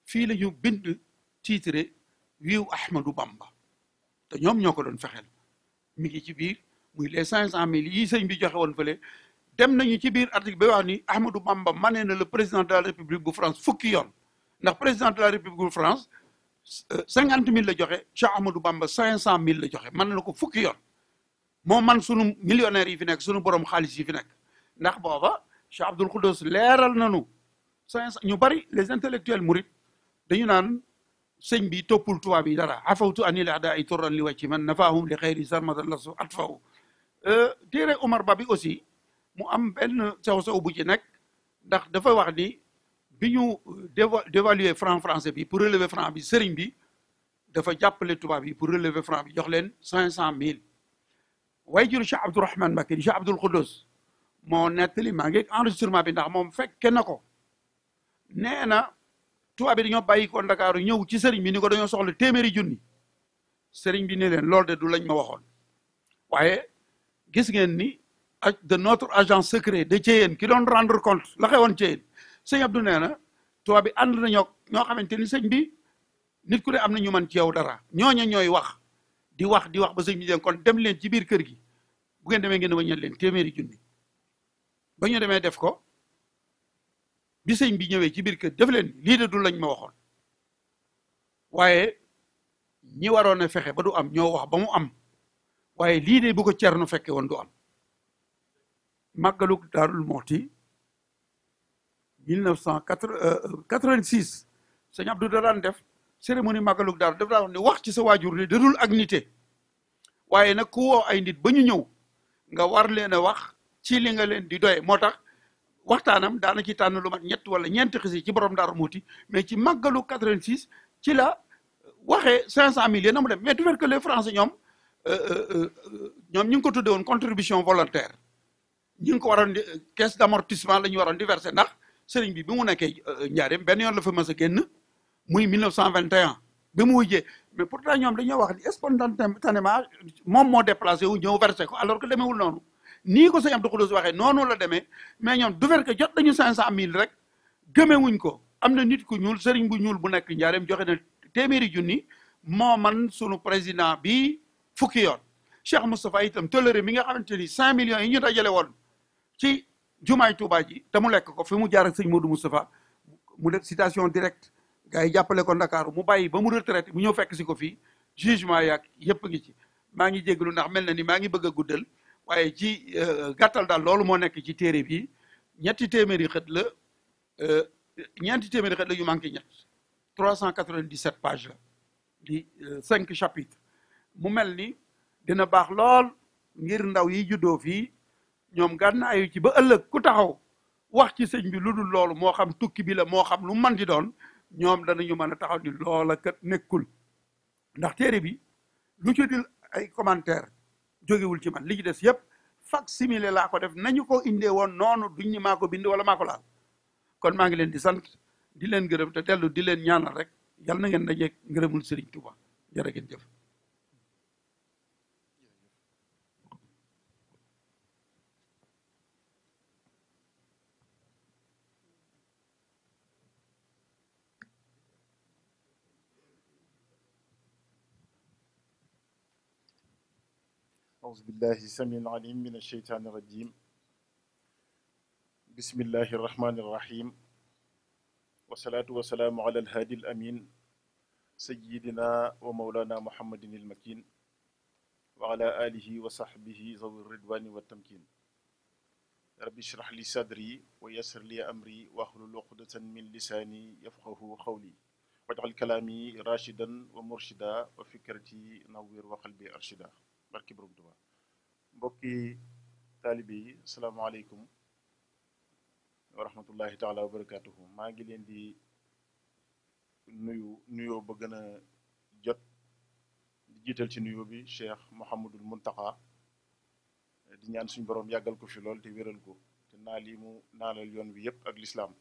fii la ñu bind titre wiiw Ahmadou Bamba te ñoom ñoo ko doon fexeel mi ngi ci biir muy les 500 000 yi sëñ bi joxe woon fële dem nañu ci biir article bi wax ni Ahmadou Bamba mané na le président de la République bu France fukki yoon ndax président de la République bu France 50 000 la joxe Cheikh Ahmadou Bamba 500 000 la joxe mën na ko fukki yoon moo man sunu millionnaires yi fi nekk sunu borom xaalis yi fi nekk ndax booba Cheikh Abdoul Khoudous leeral nañu 500 ñu bari les intellectuels mourides dañu naan sëñ bi toppul tubaab yi dara afawtu anil a'da'i turran li wàcci man nafaahum li xayri sarmadan lasu atfaw téere Omar Ba bi aussi mu am benn sew-sew bu ci nekk ndax dafa wax ni bi ñu dévaluer franc français bi pour relever franc bi sëriñ bi dafa jàppale tubaab yi pour relever franc bi jox leen 500 000 way juru Cheikh Abdourahmane Mbacké di Cheikh Abdoul Khoudous moo nettali maa ngi enregistrement bi ndax moom fekke na ko nee na tubaab bi dañoo bàyyi ko Ndakaaru ñëw ci sëriñ bi ni ko dañoo soxla téeméeri junni sëriñ bi ne leen loolu de du lañ ma waxoon waaye gis ngeen ni de notre agent secret de Thiéyène ki doon rendre compte la xewoon Thiéyène sëñ Abdou nee na tubaab bi ànd na ñoo xamante ni sëñ bi nit ku ne am na ñu man ci yow dara ñooña ñooy wax di wax ba sëñ bi leen kon dem leen ci biir kër gi bu ngeen demee ngeen waññal leen téeméeri junni ba ñu demee def ko bi sëñ bi ñëwee ci biir kër def leen lii de du lañ ma waxoon waaye ñi waroon a fexe ba du am ñoo wax ba mu am waaye lii de bu ko Cerno fekke woon du am màggalug Daarul Muxti 1986 sëñ Abdou da daan def cérémonie màggalug Daaru daf daan wax ne wax ci sa waajur ne dadul ak nite waaye nag ku woo ay nit ba ñu ñëw nga war leen a wax ci li nga leen di doye moo tax waxtaanam daana ci tànn lu mat ñett wala ñeenti xisi ci borom Daaru Muxti mais ci màggalu 86 ci la waxee 500 000 na mu dem mais du fait que les Français ñoom ñu ngi ko tuddee woon contribution volontaire ñu ngi ko waroon di caisse d'amortissement la ñu waroon di verser ndax sëriñ bi mu nekkee njaareem benn yoon la fa mës a génn muy 1921 bi mu wujjee mais pourtant ñoom dañoo wax ni spontanément moom moo déplacé wu ñëw versé ko alors que demeewul noonu nii ko sëñ Abdou Khoudous waxee noonu la demee mais ñoom du fait que jot nañu 500 000 rek gëmewuñ ko am na nit ku ñuul sëriñ bu ñuul bu nekk njaareem joxe na téeméeri junni moo man sunu président bi fukki yoon Cheikh Moustapha itam toléré mi nga xamante ni 5 millions yi ñu dajale woon ci jumaay Touba ji te mu lekk ko fi mu jaar ak sëñ Modou Moustapha mu def citation directe gars yi jàppale ko Ndakaaru mu bàyyi ba mu retraité mu ñëw fekk si ko fii jugement yaag yëpp ngi ci maa ngi jégalu ndax mel na ni maa ngi bëgg a guddal waaye ci gàttal daal loolu moo nekk ci téere bi ñeenti téeméeri xët la yu manqué ñett 397 pages la di 5 chapitres mu mel ni dina baax lool ngir ndaw yi juddoo fii ñoom gànnaayu ci ba ëllëg ku taxaw wax ci sëñ bi lu dul loolu moo xam tukki bi la moo xam lu man di doon ñoom danañu mën a taxaw ni loola kat nekkul ndax téere bi lu ci dil ay commentaire jógewul ci man li ci des yëpp facsimilé laa ko def nañu ko indee woon noonu duñ ni maa ko bind wala maa ko laal kon maa ngi leen di sant di leen gërëm te dellu di leen ñaanal rek yal na ngeen dajeeg ngërëmul Sëriñ Tuuba jërë ngeen jëf. أعوذ بالله السميع العليم من الشيطان الرجيم بسم الله الرحمن الرحيم والصلاة والسلام على الهادي الأمين سيدنا ومولانا محمد المكين وعلى آله وصحبه ذوي الرضوان والتمكين رب اشرح لي صدري ويسر لي أمري واحلل عقدة من لساني يفقهوا قولي واجعل كلامي راشدا ومرشدا وفكرتي نوّر وقلبي أرشدا barki borom Tuuba mbokki taalibe yi asalaamaaleykum wa rahmatullahi taala wa barakatuhu. maa ngi leen di nuyoo ba gën a jot di jiital ci nuyoo bi Cheikh Mouhamadul Muntaqa di ñaan suñu borom yàggal ko fi lool te wéral ko te naal yi mu naalal yoon wi yépp ak lislaam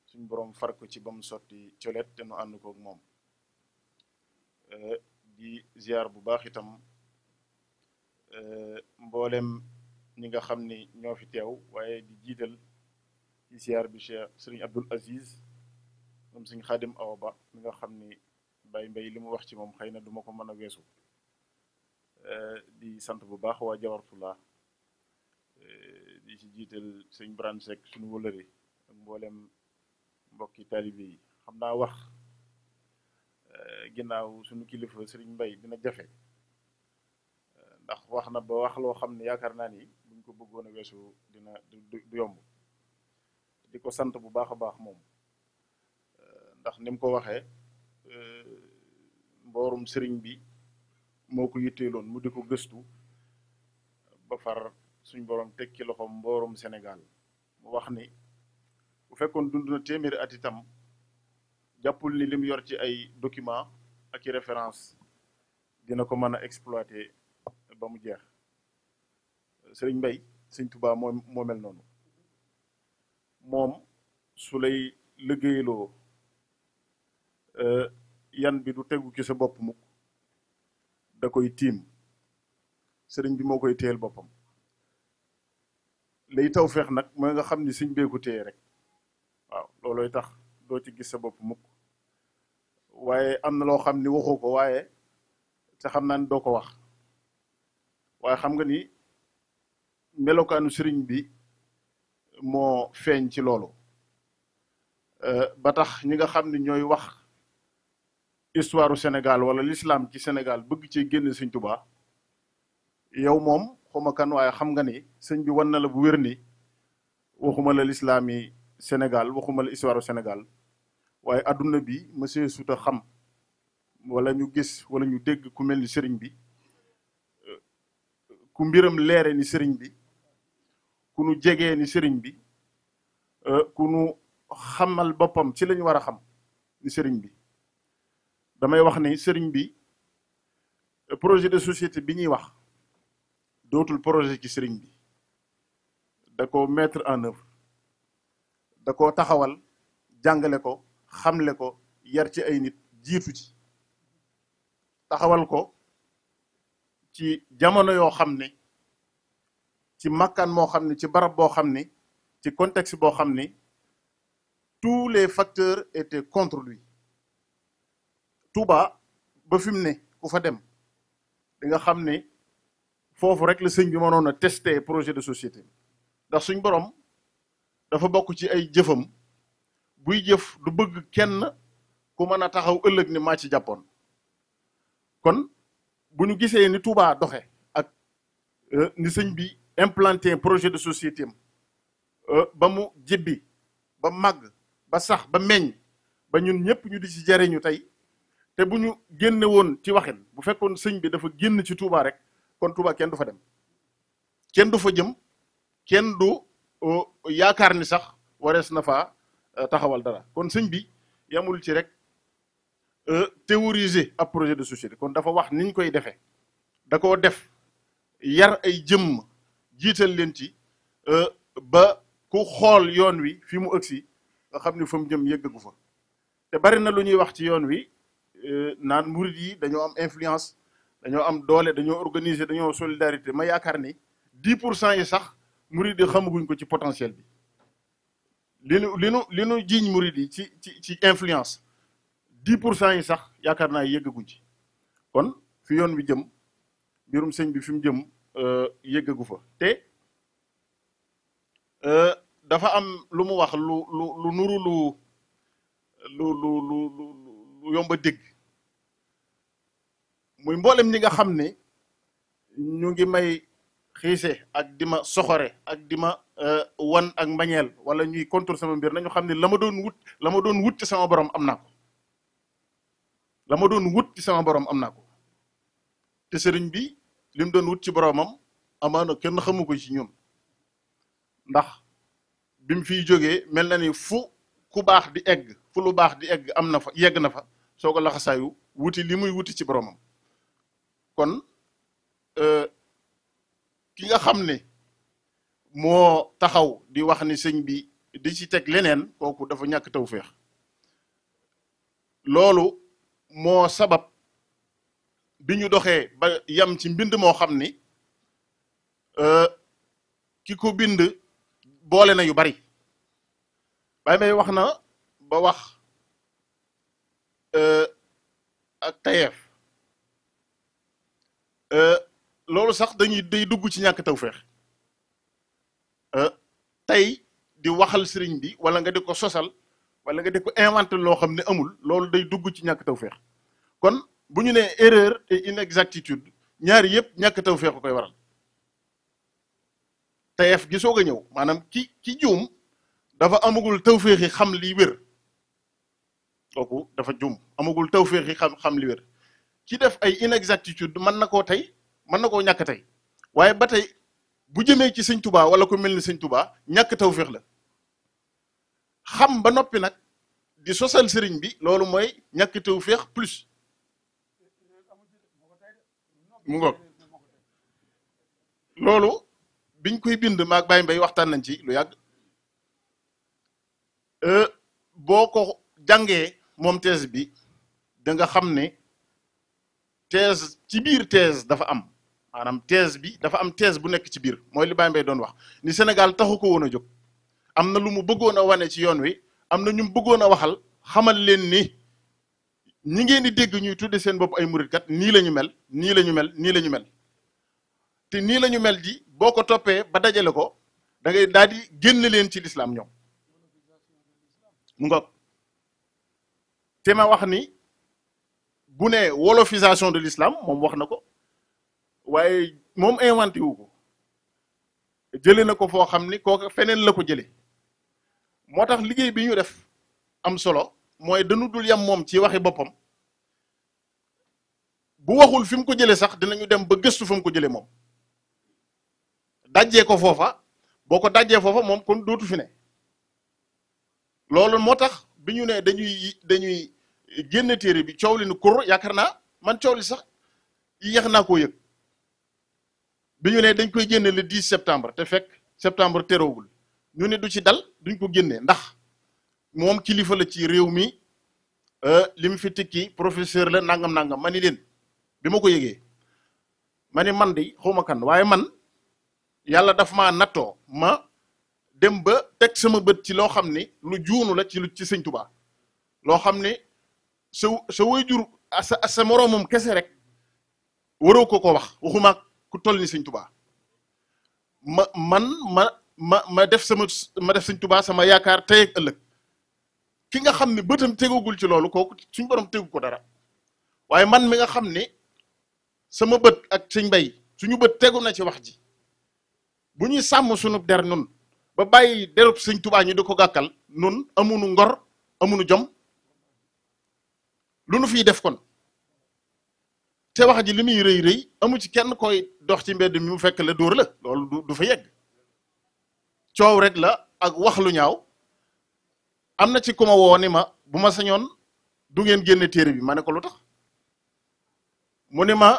suñu borom far ko ci ba mu sotti colet te nu ànd koog moom. di ziar bu baax itam mboolem ñi nga xam ni ñoo fi teew waaye di jiital ci ziar bi Cheikh Serigne Abdul Aziz moom Serigne Khadim Awa Ba mi nga xam ni Baye Mbaye li mu wax ci moom xëy na duma ko mën a weesu. di sant bu baax waa Jawartullah di ci jiital Serigne Brane Seck suñu wëlëre ak mboolem mbokki taalibe yi. xam naa wax ginnaaw suñu kilifa Serigne Mbaye dina jafe ndax wax na ba wax loo xam ne yaakaar naa ni buñ ko bëggoon a weesu dina du yomb. di ko sant bu baax a baax moom ndax ni mu ko waxee mboorum sëriñ bi moo ko yitteeloon mu di ko gëstu ba far suñ borom teg ci loxoom mboorum Sénégal mu wax ni bu fekkoon dund na téeméeri at itam jàppul ni lim yor ci ay document ak i référence dina ko mën a exploiter ba mu jeex. Sëriñ Mbay Sëriñ Tuubaa moo mel noonu. moom su lay liggéeyloo yan bi du tegu ci sa bopp mukk da koy tiim sëriñ bi moo koy téyel boppam. lay taw feex nag mooy nga xam ni sëñ bee ko téye rek waaw loolooy tax doo ci gis sa bopp mukk waaye am na loo xam ni waxoo ko waaye te xam naa ni doo ko wax waaye xam nga ni melokaanu sëriñ bi moo feeñ ci loolu ba tax ñi nga xam ne ñooy wax histoire Sénégal wala l'islam ci Sénégal bëgg ci génn sëñ Tuubaa yow moom xuma kan waaye xam nga ni sëñ bi wan na la bu wér ni waxuma la l'islam yi Sénégal waxuma la histoire Sénégal waaye adduna bi monsieur suta xam wala ñu gis wala ñu dégg ku mel ni sëriñ bi ku mbiram leere ni sëriñ bi ku nu jegee ni sëriñ bi ku nu xamal boppam ci lañu war a xam ni sëriñ bi. damay wax ni sëriñ bi projet de société bi ñuy wax dootul projet ci sëriñ bi da ko mettre en œuvre da ko taxawal jàngale ko xamle ko yar ci ay nit jiitu ci taxawal ko ci jamono yoo xam ne ci makkaan moo xam ne ci barab boo xam ne ci contexte boo xam ne tous les facteurs étaient contre lui. Touba ba fi mu ne ku fa dem di nga xam ne foofu rek la sëñ bi mënoon a tester projet de société ndax suñ borom dafa bokk ci ay jëfam buy jëf du bëgg kenn ku mën a taxaw ëllëg ni maa ci jàppoon. kon bu ñu gisee ni Touba doxe ak ni sëñ bi implanté projet de société am ba mu jibbi ba màgg ba sax ba meññ ba ñun ñëpp ñu di ci jariñu tey te bu ñu génne woon ci waxin bu fekkoon sëñ bi dafa génn ci Touba rek kon Touba kenn du fa dem kenn du fa jëm kenn du yaakaar ni sax warees na fa taxawal dara kon sëñ bi yamul ci rek théoriser ab projet de société kon dafa wax niñ koy defee da koo def yar ay jëmm jiital leen ci ba ku xool yoon wi fi mu ëgsi nga xam ni fa mu jëm yëggagu fa te bari na lu ñuy wax ci yoon wi naan murid yi dañoo am influence dañoo am doole dañoo organiser dañoo solidarité ma yaakaar ni 10% yi sax murid yi xamaguñ ko ci potentiel bi li nu jiiñ murid yi ci influence 10% yi sax yaakaar naa yëggaguñ ci kon fi yoon wi jëm mbirum sëñ bi fi mu jëm yëggagu fa te dafa am lu mu wax lu nuru lu yomba dégg muy mboolem ñi nga xam ne ñu ngi may xiise ak di ma soxore ak di ma wan ak mbañeel wala ñuy contour sama mbir nañu xam ne la ma doon wut ci sama borom am naa ko la ma doon wut ci sama borom am naa ko te sëriñ bi li mu doon wut ci boromam amaana kenn xamu ko ci ñun ndax bi mu fiy jógee mel na ni fu ku baax di egg fu lu baax di egg am na fa yegg na fa soo ko laxasaayu wuti li muy wuti ci boromam kon ki nga xam ne moo taxaw di wax ni sëñ bi di ci teg leneen kooku dafa ñàkk tawféex loolu moo sabab bi ñu doxee ba yam ci mbind moo xam ni ki ko bind boole na yu bari Baye Mbaye wax na ba wax ak tayeef loolu sax day dugg ci ñàkk tawféex tey di waxal sëriñ bi wala nga di ko sosal wala nga di ko inventé loo xam ne amul loolu day dugg ci ñàkk tawféex kon bu ñu nee erreur et inexactitude ñaari yëpp ñàkk tawféex ko koy waral tayeef gi soog a ñëw maanaam ki juum dafa amagul tawféex yi xam li wér kooku dafa juum amagul tawféex yi xam li wér ki def ay inexactitude mën na koo tey mën na koo ñàkk tey waaye ba tey bu jëmee ci sëñ Tuubaa wala ko mel ni sëñ Tuubaa ñàkk tawféex la xam ba noppi nag di sosal sëriñ bi loolu mooy ñàkk tawféex plus mu ngoog loolu biñ koy bind maag Baye Mbaye waxtaan nañ ci lu yàgg boo ko jàngee moom thèse bi da nga xam ne thèse ci biir thèse dafa am maanaam thèse bi dafa am thèse bu nekk ci biir mooy li Baye Mbaye doon wax ni Sénégal taxu ko woon a jóg am na lu mu bëggoon a wane ci yoon wi am na ñu mu bëggoon a waxal xamal leen ni ñi ngeen di dégg ñuy tudde seen bopp ay muritkat nii la ñu mel nii la ñu mel nii la ñu mel te nii la ñu mel di boo ko toppee ba dajale ko da ngay daal di génn leen ci lislaam ñoom mu ngoog te ma wax ni bu ne wolofisation de l'islam moom wax na ko waaye moom inventé wu ko jëlee na ko foo xam ni kooku feneen la ko jëlee moo tax liggéey bi ñu def am solo mooy dañu dul yam moom ci waxi boppam bu waxul fi mu ko jëlee sax dinañu dem ba gëstu fa mu ko jëlee moom dajjee ko foofa boo ko dajjee foofa moom kon dootu fi ne loolu moo tax bi ñu ne dañuy génn téere bi coow li nu kur yaakaar naa man coow li sax yéex naa koo yëg bi ñu ne dañ koy génne le 10 septembre te fekk septembre teroowul ñu ne du ci dal duñ ko génne ndax moom kilifa la ci réew mi li mu fi tikki professeur la nangam ma ni leen bi ma ko yëgee ma ni man di xawma kan waaye man yàlla daf maa nattoo ma dem ba teg sama bët ci loo xam ni lu juunu la ci sëñ Tuubaa loo xam ni sa waajur sa moroomam kese rek waroo ko wax waxuma ku toll ni sëñ Tuubaa ma def sëñ Tuubaa sama yaakaar tey ak ëllëg ki nga xam ne bëtam tegagul ci loolu kooku suñ borom tegu ko dara waaye man mi nga xam ne sama bët ak sëñ Mbay suñu bët tegu na ci wax ji bu ñuy sàmm sunu der nun ba bàyyi derub sëñ Tuubaa ñu di ko gàkkal nun amunu ngor amunu jom lu nu fiy def kon te wax ji li muy rëy amu ci kenn koy dox ci mbedd mi mu fekk la dóor la loolu du fa yegg coow rek la ak wax lu ñaaw am na ci ku ma woo ni ma bu ma sañoon du ngeen génne téere bi ma ne ko lu tax mu ne ma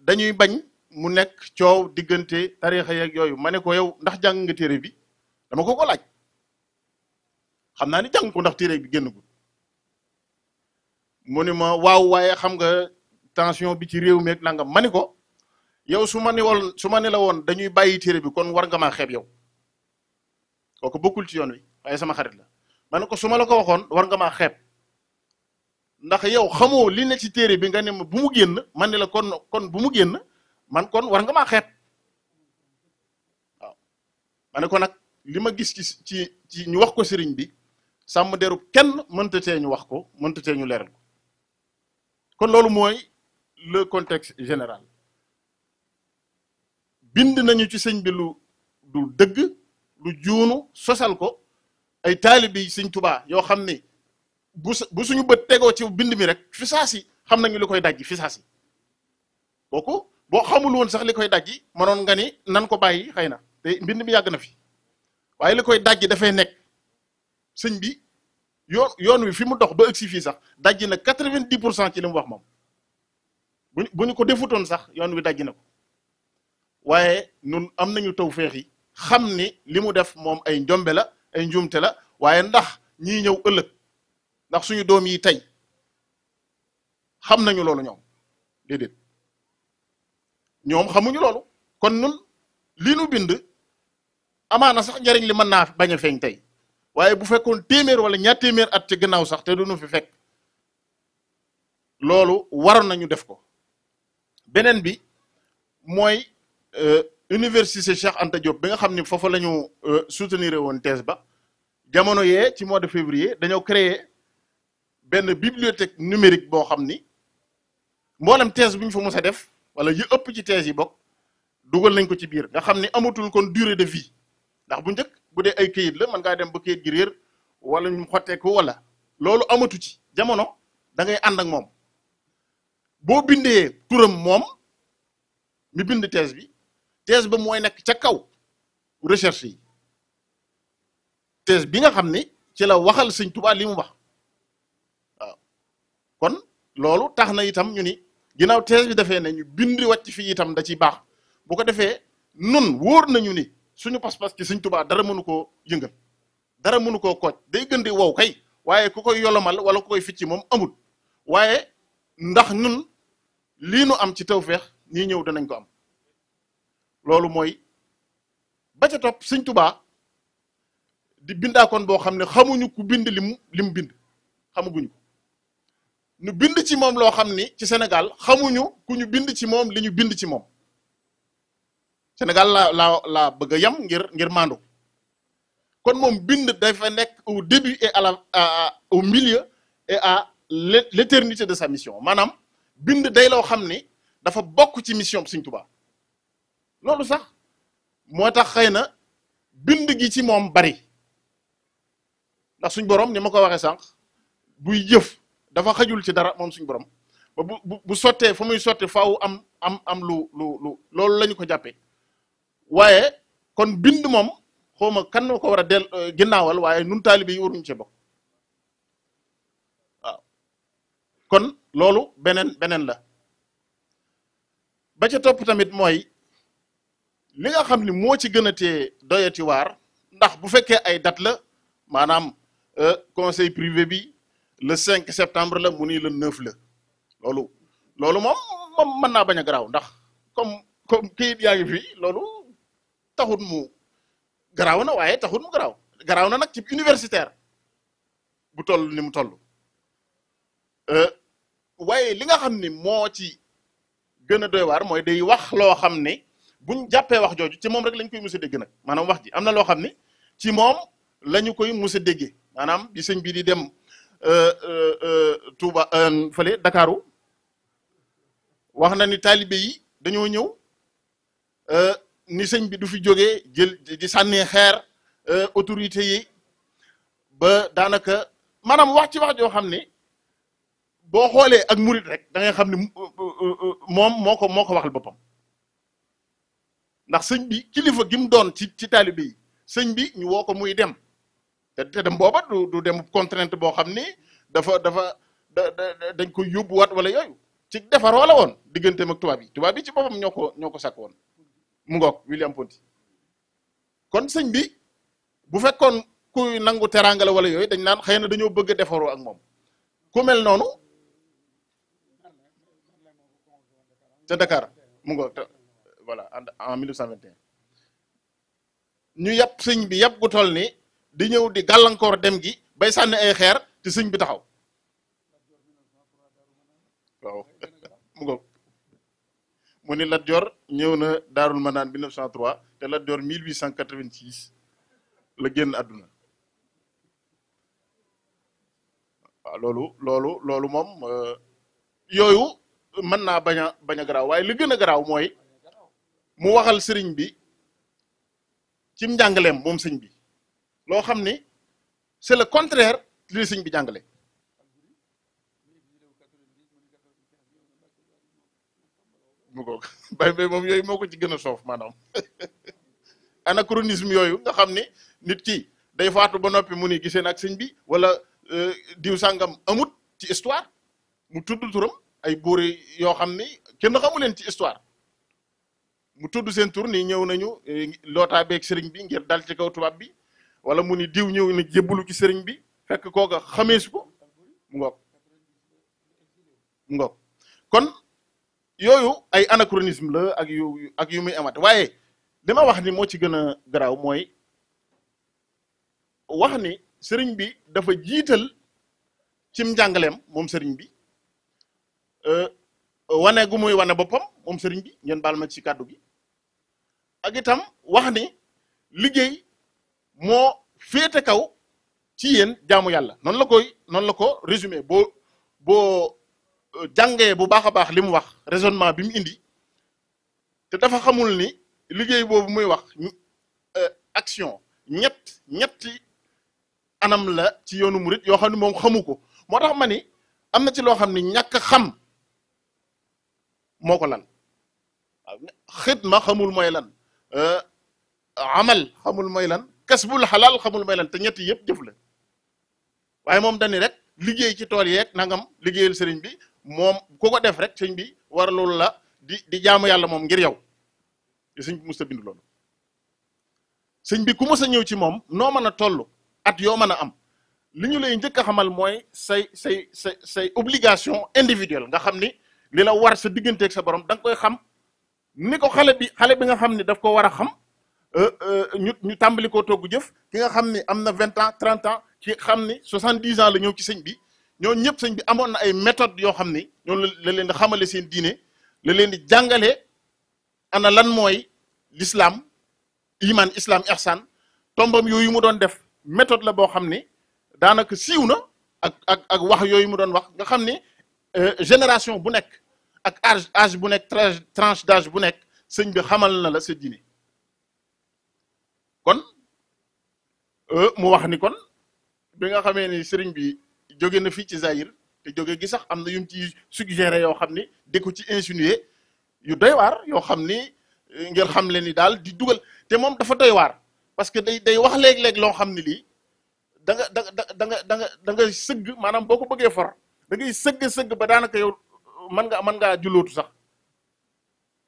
dañuy bañ mu nekk coow diggante tariixa yeeg yooyu ma ne ko yow ndax jàng nga téere bi dama ko laaj xam naa ni jàng ko ndax téere bi génn gul mu ne ma waaw waaye xam nga tension bi ci réew mi ak nangam ma ni ko yow su ma ne la woon dañuy bàyyi téere bi kon war nga maa xeeb yow kooku bokkul ci yoon wi waaye sama xarit la ma ne ko su ma la ko waxoon war nga maa xeeb ndax yow xamoo li ne ci téere bi nga ne ma bu mu génn man ne la kon bu mu génn man kon war nga maa xeeb waaw ma ne ko nag li ma gis ci ñu wax ko sëriñ bi sàmm derub kenn mënta tee ñu wax ko mënta tee ñu leeral ko kon loolu mooy le contexte général bind nañu ci sëñ bi lu du dëgg lu juunu sosal ko ay taalibi sëñ Tuubaa yoo xam ni bu suñu bët tegoo ci bind mi rek fi saasi xam nañu li koy dajji fi saasi kooku boo xamul woon sax li koy dajji mënoon nga ni nan ko bàyyi xëy na te mbind mi yàgg na fi waaye li koy dajji dafay nekk sëñ bi yoon wi fi mu dox ba ëgsi fii sax dajji na 90% ci li mu wax moom bu ñu ko defutoon sax yoon wi dajji na ko waaye nun am nañu tawfeex yi xam ni li mu def moom ay njombe la ay njuumte la waaye ndax ñii ñëw ëllëg ndax suñu doom yi tey xam nañu loolu ñoom déedéet ñoom xamuñu loolu kon nun li nu bind amaana sax njariñ li mën naa bañ a feeñ tey waaye bu fekkoon téeméer wala ñaar téeméer at ci gannaaw sax te duñu fi fekk loolu waroon nañu def ko beneen bi mooy université Cheikh Anta Diop bi nga xam ni foofu la ñu soutenir woon thèse ba jamono yee ci mois de février dañoo créer benn bibliothèque numérique boo xam ni mboolem thèse bu ñu fa mos a def wala yu ëpp ci thèse yi bokk dugal nañ ko ci biir nga xam ni amatul kon durée de vie ndax bu njëkk bu dee ay këyit la mën ngaa dem ba këyit gi réer wala ñu xottee ko wala loolu amatu ci jamono da ngay ànd ak moom boo bindee turam moom mi bind thèse bi thèse ba mooy nekk ca kaw recherche yi thèse bi nga xam ni ci la waxal sëñ Tuubaa li mu wax waaw kon loolu tax na itam ñu ni ginnaaw thèse bi defee ne ñu bindi wàcc fii itam da ciy baax bu ko defee nun wóor nañu ni suñu pas-pas ci sëñ Tuubaa dara mënu koo yëngal dara mënu koo kooj day gën di wow kay waaye ku koy yolomal wala ku koy ficci moom amul waaye ndax ñun lii nu am ci tawfeex ñii ñëw danañ ko am loolu mooy ba ca topp sëñ Tuubaa di bindaakoon boo xam ne xamuñu ku bind lim bind xamaguñu ko ñu bind ci moom loo xam ni ci Sénégal xamuñu ku ñu bind ci moom li ñu bind ci moom Sénégal la bëgg a yam ngir maandu kon moom bind dafa nekk au début et au milieu et à l'éternité de sa mission maanaam bind day loo xam ni dafa bokk ci mission Sëñ Tuubaa loolu sax moo tax xëy na bind gi ci moom bari ndax suñ borom ni ma ko waxee sànq buy jëf dafa xajul ci dara moom suñ borom ba bu sottee fa muy sottee faaw am lu loolu la ñu ko jàppee waaye kon bind moom xawma kan noo ko war a ginnaawal waaye nun taalibe yi waruñu ci bokk waaw kon loolu beneen la ba ca topp tamit mooy li nga xam ni moo ci gën a tee doyati waar ndax bu fekkee ay date la maanaam conseil privé bi le 5 septembre la mu ni le 9 la loolu moom mën naa bañ a garaaw ndax comme kayit yaa ngi fi loolu taxut mu garaaw na waaye taxut mu garaaw na nag ci universitaire bu toll ni mu toll waaye li nga xam ni moo ci gën a doy waar mooy day wax loo xam ne buñ jàppee wax jooju ci moom rek lañ koy mus a dégg nag maanaam wax ji am na loo xam ni ci moom lañu koy mus a déggee maanaam bi sëñ bi di dem Touba fële Dakaru wax na ni taalibe yi dañoo ñëw ni sëñ bi du fi jógee jël di sànnee xeer autorité yi ba daanaka maanaam wax ci wax joo xam ne boo xoolee ak murit rek da ngay xam ne moom moo ko waxal boppam ndax sëñ bi kilifa gi mu doon ci taalibe yi sëñ bi ñu woo ko muy dem te dem booba du dem contrainte boo xam ni dañ koy yóbbuwaat wala yooyu ci defar wala woon digganteem ak tubaab yi ci boppam ñoo ko sàkk woon mu ngoog William Ponty kon sëñ bi bu fekkoon kuy nangu teraanga la wala yooyu dañ naan xëy na dañoo bëgg a defaroo ak moom ku mel noonu ca Dakar mu ngoog voilà en 1921 ñu yàpp sëñ bi yàpp gu toll ni di ñëw di gàllankoor dem gi bay sànni ay xeer te sëñ bi taxaw waaw mu ngoog mu ni Lat Joor ñëw na Daarul Manaan 1903 te Lat Joor 1886 la génn àdduna waaw loolu moom yooyu mën naa bañ a garaaw waaye li gën a garaaw mooy mu waxal sëriñ bi ci njàngaleem moom sëñ bi loo xam ni c'est le contraire li sëñ bi jàngale mu ko bay moom yooyu moo ko ci gën a soof maanaam anachronisme yooyu nga xam ni nit ki day faatu ba noppi mu ni gisee na ak sëñ bi wala diw sàngam amut ci histoire mu tudd turam ay buur yoo xam ni kenn xamu leen ci histoire mu tudd seen tur ni ñëw nañu lootaa beeg sëriñ bi ngir dal ci kaw tubaab bi wala mu ni diw ñëw na jébbalu ci sëriñ bi fekk kooka xameesu ko mu ngoog mu ngoog kon yooyu ay anachronisme la ak yu muy amat waaye li ma wax ni moo ci gën a garaaw mooy wax ni sëriñ bi dafa jiital cim njàngaleem moom sëriñ bi wane gu muy wane boppam moom sëriñ bi ngeen baal ma ci kàddu gi ak itam wax ni liggéey moo féete kaw ci yéen jaamu yàlla noonu la ko résumé boo jàngee bu baax a baax li mu wax raisonnement bi mu indi te dafa xamul ni liggéey boobu muy wax action ñetti anam la ci yoonu murit yoo xam ne moom xamu ko moo tax ma ni am na ci loo xam ni ñàkk xam moo ko lan waaw xidma xamul mooy lan amal xamul mooy lan kasbul xalaal xamul mooy lan te ñetti yëpp jëf la waaye moom dañi rek liggéey ci tool yeeg nangam liggéeyal sëriñ bi moom ku ko def rek sëñ bi war loolu la di jaamu yàlla moom ngir yow te sëñ bi mës a bind loolu sëñ bi ku mës a ñëw ci moom noo mën a toll at yoo mën a am li ñu lay njëkk a xamal mooy say obligation individuelle nga xam ni li la war sa digganteeg sa borom da nga koy xam ni ko xale bi nga xam ni daf ko war a xam ñu tàmbali koo togg jëf ki nga xam ni am na 20 ans 30 ans ki xam ni 70 ans la ñëw ci sëñ bi ñoo ñëpp sëñ bi amoon na ay méthodes yoo xam ni ñoom la leen di xamale seen diine la leen di jàngale ana lan mooy l'islam iman islam ihsan tombam yooyu mu doon def méthode la boo xam ni daanaka siiw na ak wax yooyu mu doon wax nga xam ni génération bu nekk ak âge bu nekk tranche d'âge bu nekk sëñ bi xamal na la sa diine kon mu wax ni kon bi nga xamee ni sëriñ bi jóge na fii ci Zaïre te jóge gi sax am na yum ci suggéré yoo xam ni di ko ci insinuer yu doy waar yoo xam ni ngir xam leen ni daal di dugal te moom dafa doy waar parce que day wax léeg-léeg loo xam ni lii da nga sëgg maanaam boo ko bëggee for da ngay sëgg ba daanaka yow mën ngaa jullootu sax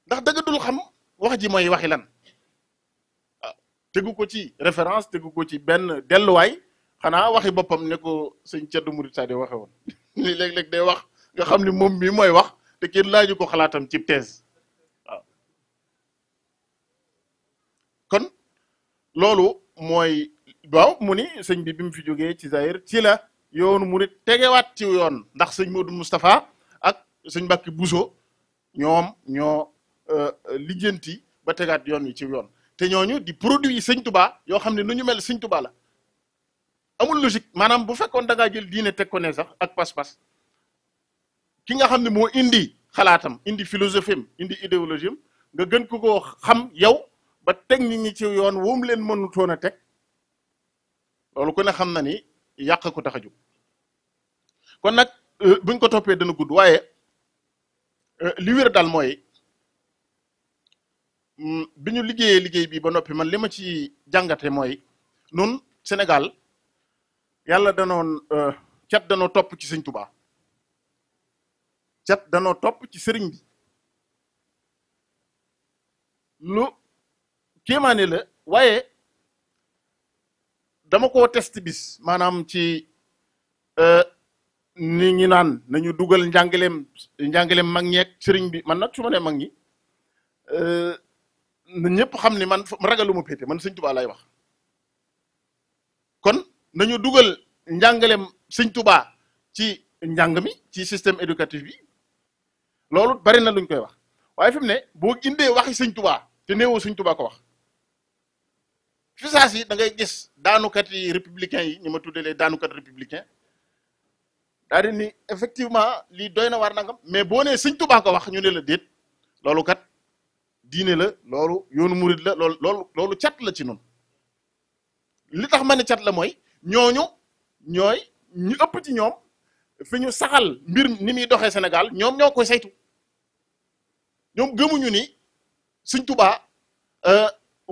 ndax dëgg dul xam wax ji mooy waxi lan waaw tegu ko ci référence tegu ko ci benn delluwaay xanaa waxi boppam ne ko sëñ Thierno Mouride Sadio waxe woon ni léeg-léeg day wax nga xam ni moom mi mooy wax te kenn laaju ko xalaatam ci thèse waaw kon loolu mooy waaw mu ni sëñ bi mu fi jógee ci Zaïre ci la yoonu murit tegewaat ci yoon ndax sëñ Modou Moustapha ak sëñ Mbacke Bousso ñoom ñoo lijjanti ba tegaat yoon wi ci yoon te ñooñu di produit yi sëñ Touba yoo xam ne nu ñu mel sëñ Touba la amul logique maanaam bu fekkoon da ngaa jël diine teg ko ne sax ak pas-pas ki nga xam ne moo indi xalaatam indi philosophie am indi idéologie am nga gën ko koo xam yow ba teg nit ñi ci yoon woom leen mënutoon a teg loolu ku ne xam na ni yàq ko tax a jóg kon nag buñ ko toppee dana gudd waaye li wér daal mooy bi ñu liggéeyee liggéey bi ba noppi man li ma ci jàngate mooy nun Sénégal yàlla danoon cat danoo topp ci sëñ Touba cat danoo topp ci sëriñ bi lu kéemaane la waaye dama ko test bis maanaam ci ni ñi naan nañu dugal njàngaleem mag ñeeg sëriñ bi man nag su ma nee mag ñi na ñëpp xam ni man ragaluma pété man sëñ Touba lay wax kon nañu dugal njàngaleem sëñ Touba ci njàng mi ci système éducatif bi loolu bari na luñ koy wax waaye fi mu ne boo indee waxi sëñ Touba te néewoo sëñ Touba ko wax fi saa si da ngay gis daanukat yi républicain yi ñu ma tuddalee daanukat républicain daal di ni effectivement lii doy na war nangam mais boo nee sëñ Touba ko wax ñu ne la déet loolu kat diine la loolu yoonu murid la loolu cat la ci noonu li tax ma ne cat la mooy ñooñu ñooy ñu ëpp ci ñoom fi ñu saxal mbir ni muy doxee Sénégal ñoom ñoo koy saytu ñoom gëmuñu ni sëñ Touba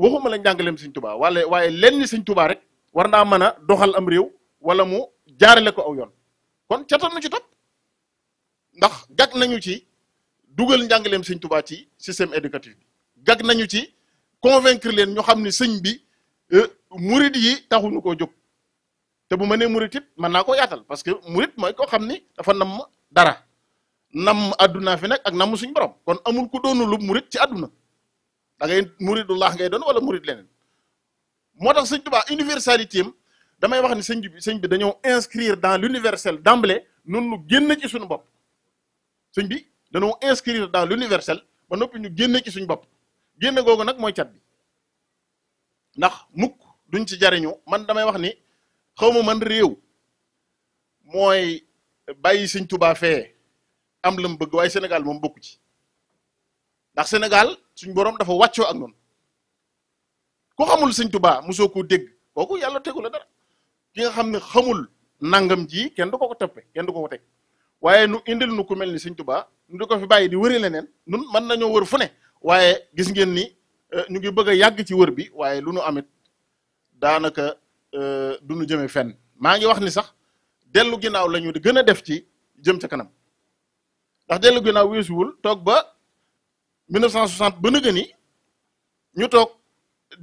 waxuma la njàngaleem sëñ Touba waaye lenn ni sëñ Touba rek war naa mën a doxal am réew wala mu jaarale ko aw yoon kon catal nu ci topp ndax gag nañu ci dugal njàngaleem sëñ Tuubaa ci système éducatif bi gag nañu ci convaincre leen ñu xam ne sëñ bi murid yi taxuñu koo jóg te bu ma nee murid it mën naa koo yaatal parce que murid mooy koo xam ni dafa namm dara namm àdduna fi nag ak namm suñ borom kon amul ku doonu lu murid ci àdduna da ngay muridullah ngay doon wala murid leneen moo tax sëñ Tuubaa universalité am damay wax ni sëñ bi dañoo inscrire dans l'universel d'emblée nun nu génn ci suñu bopp sëñ bi dañoo inscrire dans l'universel ba noppi ñu génn ci suñu bopp génn googu nag mooy cat bi ndax mukk duñ ci jariñu man damay wax ni xawma man réew mooy bàyyi sëñ Tuubaa fee am la mu bëgg waaye Sénégal moom bokku ci ndax Sénégal suñ borom dafa wàccoo ak noonu ku xamul sëñ Tuubaa mosoo koo dégg kooku yàlla tegu la dara ki nga xam ne xamul nangam ji kenn du ko toppe kenn du ko teg waaye nu indil nu ku mel ni sëñ Tuubaa nu di ko fi bàyyi di wëri leneen nun mën nañoo wër fu ne waaye gis ngeen ni ñu ngi bëgg a yàgg ci wër bi waaye lu nu amit daanaka du nu jëme fenn maa ngi wax ni sax dellu ginnaaw la ñu di gën a def ci jëm ca kanam ndax dellu ginnaaw weesuwul toog ba 1960 ba nëgë ni ñu toog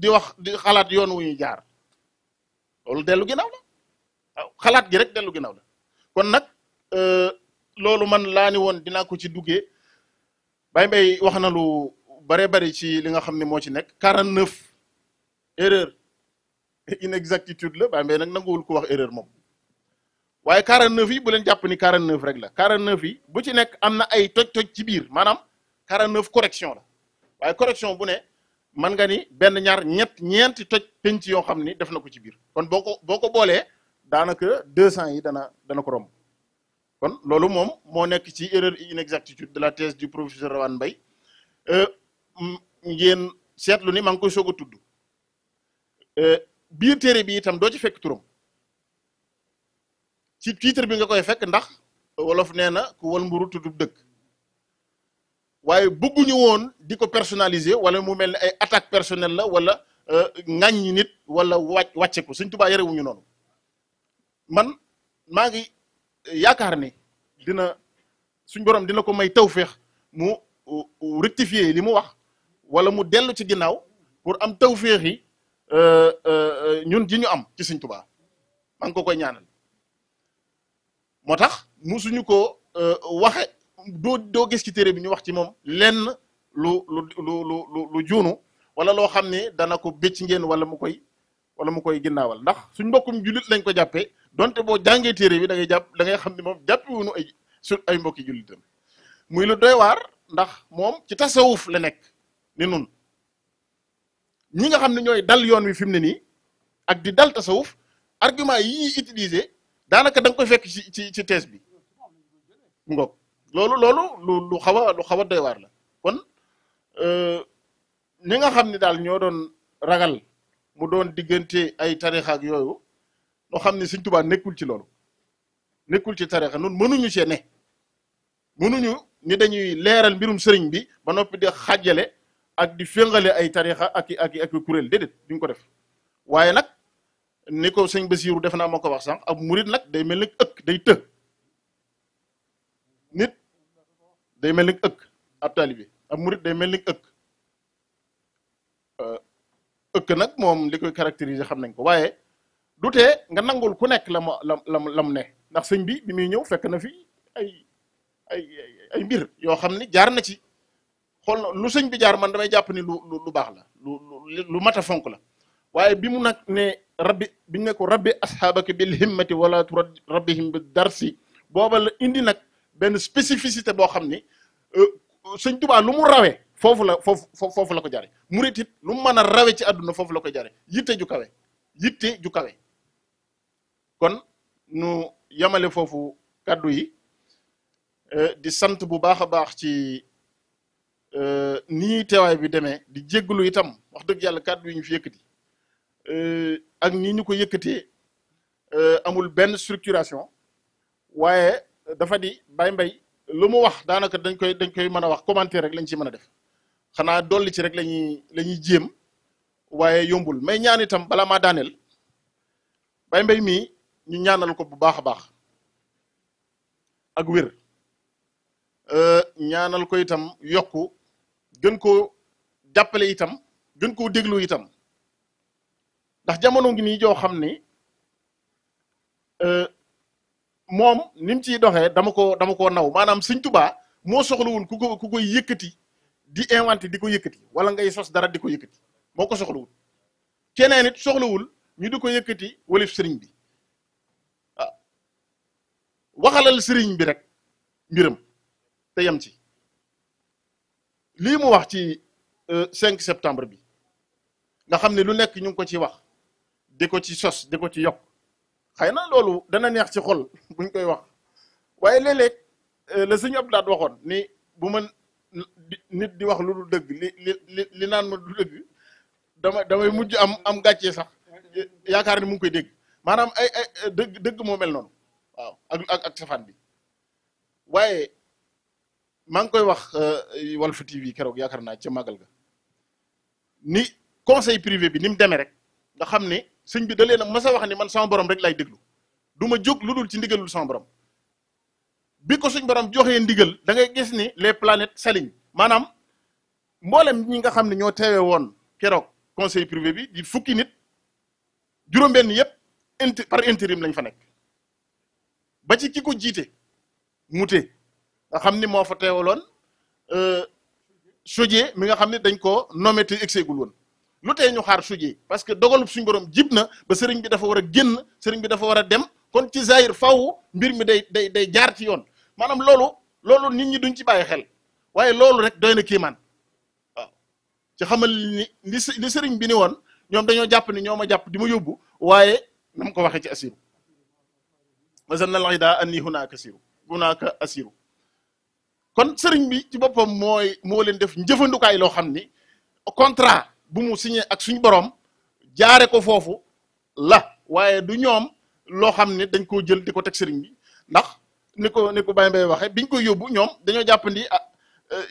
di wax di xalaat yoon wu ñuy jaar loolu dellu ginnaaw la waaw xalaat gi rek dellu ginnaaw la kon nag loolu man laa ni woon dinaa ko ci duggee Baye Mbaye wax na lu bare bari ci li nga xam ne moo ci nekk 49 erreur inexactitude la Baye Mbaye nag nanguwul ko wax erreur moom waaye 49 yi bu leen jàpp ni 49 rek la 49 yi bu ci nekk am na ay toj-toj ci biir maanaam 49 correction la waaye correction bu ne man nga ni benn ñaar ñeenti toj penc yoo xam ni def na ko ci biir kon boo ko boolee daanaka 200 yi dana ko romb kon loolu moom moo nekk ci erreur inexactitude de la thèse du professeur Rawane Mbaye ngeen seetlu ni maa ngi koy soog a tudd biir téere bi itam doo ci fekk turam ci titre bi nga koy fekk ndax wolof nee na ku wal mburu tuddub dëkk waaye bëgguñu woon di ko personnaliser wala mu mel ne ay attaque personnelle la wala ŋàññi nit wala wàcce ko Sëñ Tuubaa yarewuñu noonu man maa ngi yaakaar ni suñ borom dina ko may tawféex mu rectifier li mu wax wala mu dellu ci ginnaaw pour am tawféex yi ñun ji ñu am ci Sëñ Tuubaa maa ngi ko koy ñaanal moo tax musuñu ko waxe doo gis ci téere bi ñu wax ci moom lenn lu juunu wala loo xam ne dana ko bécc ngeen wala mu koy ginnaawal ndax suñ mbokkum jullit lañ ko jàppee donte boo jàngee téere bi da ngay xam ne moom jàppewuñu ay mbokki jullitam muy lu doy waar ndax moom ci tasawuf la nekk ni nun ñi nga xam ne ñooy dal yoon wi fi mu ne nii ak di dal tasawuf argument yi ñuy utiliser daanaka da nga koy fekk ci thèse bi mu ngoog loolu lu xaw a doy waar la kon ñi nga xam ne daal ñoo doon ragal mu doon diggante ay tarixa ak yooyu loo xam ne Sëñ Tuubaa nekkul ci loolu nekkul ci tarixa nun mënuñu see ne mënuñu ni dañuy leeral mbirum sëriñ bi ba noppi di xàjjale ak di féngale ay tarixa ak kuréel déedéet duñ ko def waaye nag ni ko sëñ Basiiru def naa moo ko wax sànq ab murit nag day mel ni ëkk day të nit day mel ni ëkk ab taalibe ab murit day mel ni ëkk nag moom li koy caractériser xam nañ ko waaye du tee nga nangul ku nekk la mu ne ndax sëñ bi muy ñëw fekk na fi ay mbir yoo xam ni jaar na ci xool na lu sëñ bi jaar man damay jàpp ni lu baax la lu mat a fonk la waaye bi mu nag ne bi ñu ne ko rabbi asxaabaka bil himmati wala tu rabbihim bi darsi booba la indi nag benn spécificité boo xam ni Sëñ Tuubaa lu mu rawee foofu la ko jare murit it lu mu mën a rawe ci àdduna foofu la ko jare yitte ju kawe kon nu yamale foofu kaddu yi di sant bu baax a baax ci nii teewaay bi demee di jégglu itam wax dëgg yàlla kaddu yi ñu fi yëkkati ak nii ñu ko yëkkatee amul benn structuration waaye dafa di Baye Mbaye lu mu wax daanaka dañ koy mën a wax commentaire rek lañ ci mën a def xanaa dolli ci rek la ñuy jéem waaye yombul may ñaan itam bala maa daaneel Baye Mbaye mii ñu ñaanal ko bu baax a baax ak wér ñaanal ko itam yokku gën koo jàppale itam gën koo déglu itam ndax jamono ngi nii joo xam ni moom ni mu ciy doxee dama koo naw maanaam Sëñ Tuubaa moo soxlawul ku koy yëkkati di inventé di ko yëkkati wala ngay sos dara di ko yëkkati moo ko soxlawul keneen it soxlawul ñu di ko yëkkati walif sëriñ bi waaw waxalal sëriñ bi rek mbiram te yem ci lii mu wax ci 5 septembre bi nga xam ne lu nekk ñu ngi ko ci wax di ko ci sos di ko ci yokk xëy na loolu dana neex ci xol buñ koy wax waaye léeg-léeg la sëñ Abdou Lahad waxoon ni bu ma nit di wax lu dul dëgg li naan ma du dëgg damay mujj am gàccee sax yaakaar ni mu ngi koy dégg maanaam ay dëgg moo mel noonu waaw ak safaan bi waaye maa ngi koy wax Walf TV keroog yaakaar naa ca màggal ga ni conseil privé bi ni mu demee rek nga xam ne sëñ bi da leen a mas a wax ni man sama borom rek lay déglu du ma jóg lu dul ci ndigalul sama borom bi ko suñ borom joxee ndigal da ngay gis ni les planètes s'alignent maanaam mboolem ñi nga xam ne ñoo teewe woon keroog conseil privé bi di fukki nit juróom-benn yëpp par intérim lañ fa nekk ba ci ki ko jiite mute nga xam ni moo fa teewaloon Chaudié mi nga xam ne dañ ko nommé te exeegul woon lu tee ñu xaar Chaudié parce que dogalub suñ borom jib na ba sëriñ bi dafa war a génn sëriñ bi dafa war a dem kon ci zahir faw mbir mi day jaar ci yoon maanaam loolu nit ñi duñ ci bàyyi xel waaye loolu rek doy na kéemaan waaw ci xamal ni li sëriñ bi ni woon ñoom dañoo jàpp ni ñoo ma jàpp di ma yóbbu waaye na ma ko waxee ci asiru wasanal ida anni hunaaka asiru kon sëriñ bi ci boppam moo leen def njëfandukaay loo xam ni contrat bu mu signé ak suñ borom jaare ko foofu la waaye du ñoom loo xam ne dañ koo jël di ko teg sëriñ bi ndax ni ko Baye Mbaye waxee biñ koy yóbbu ñoom dañoo jàppandi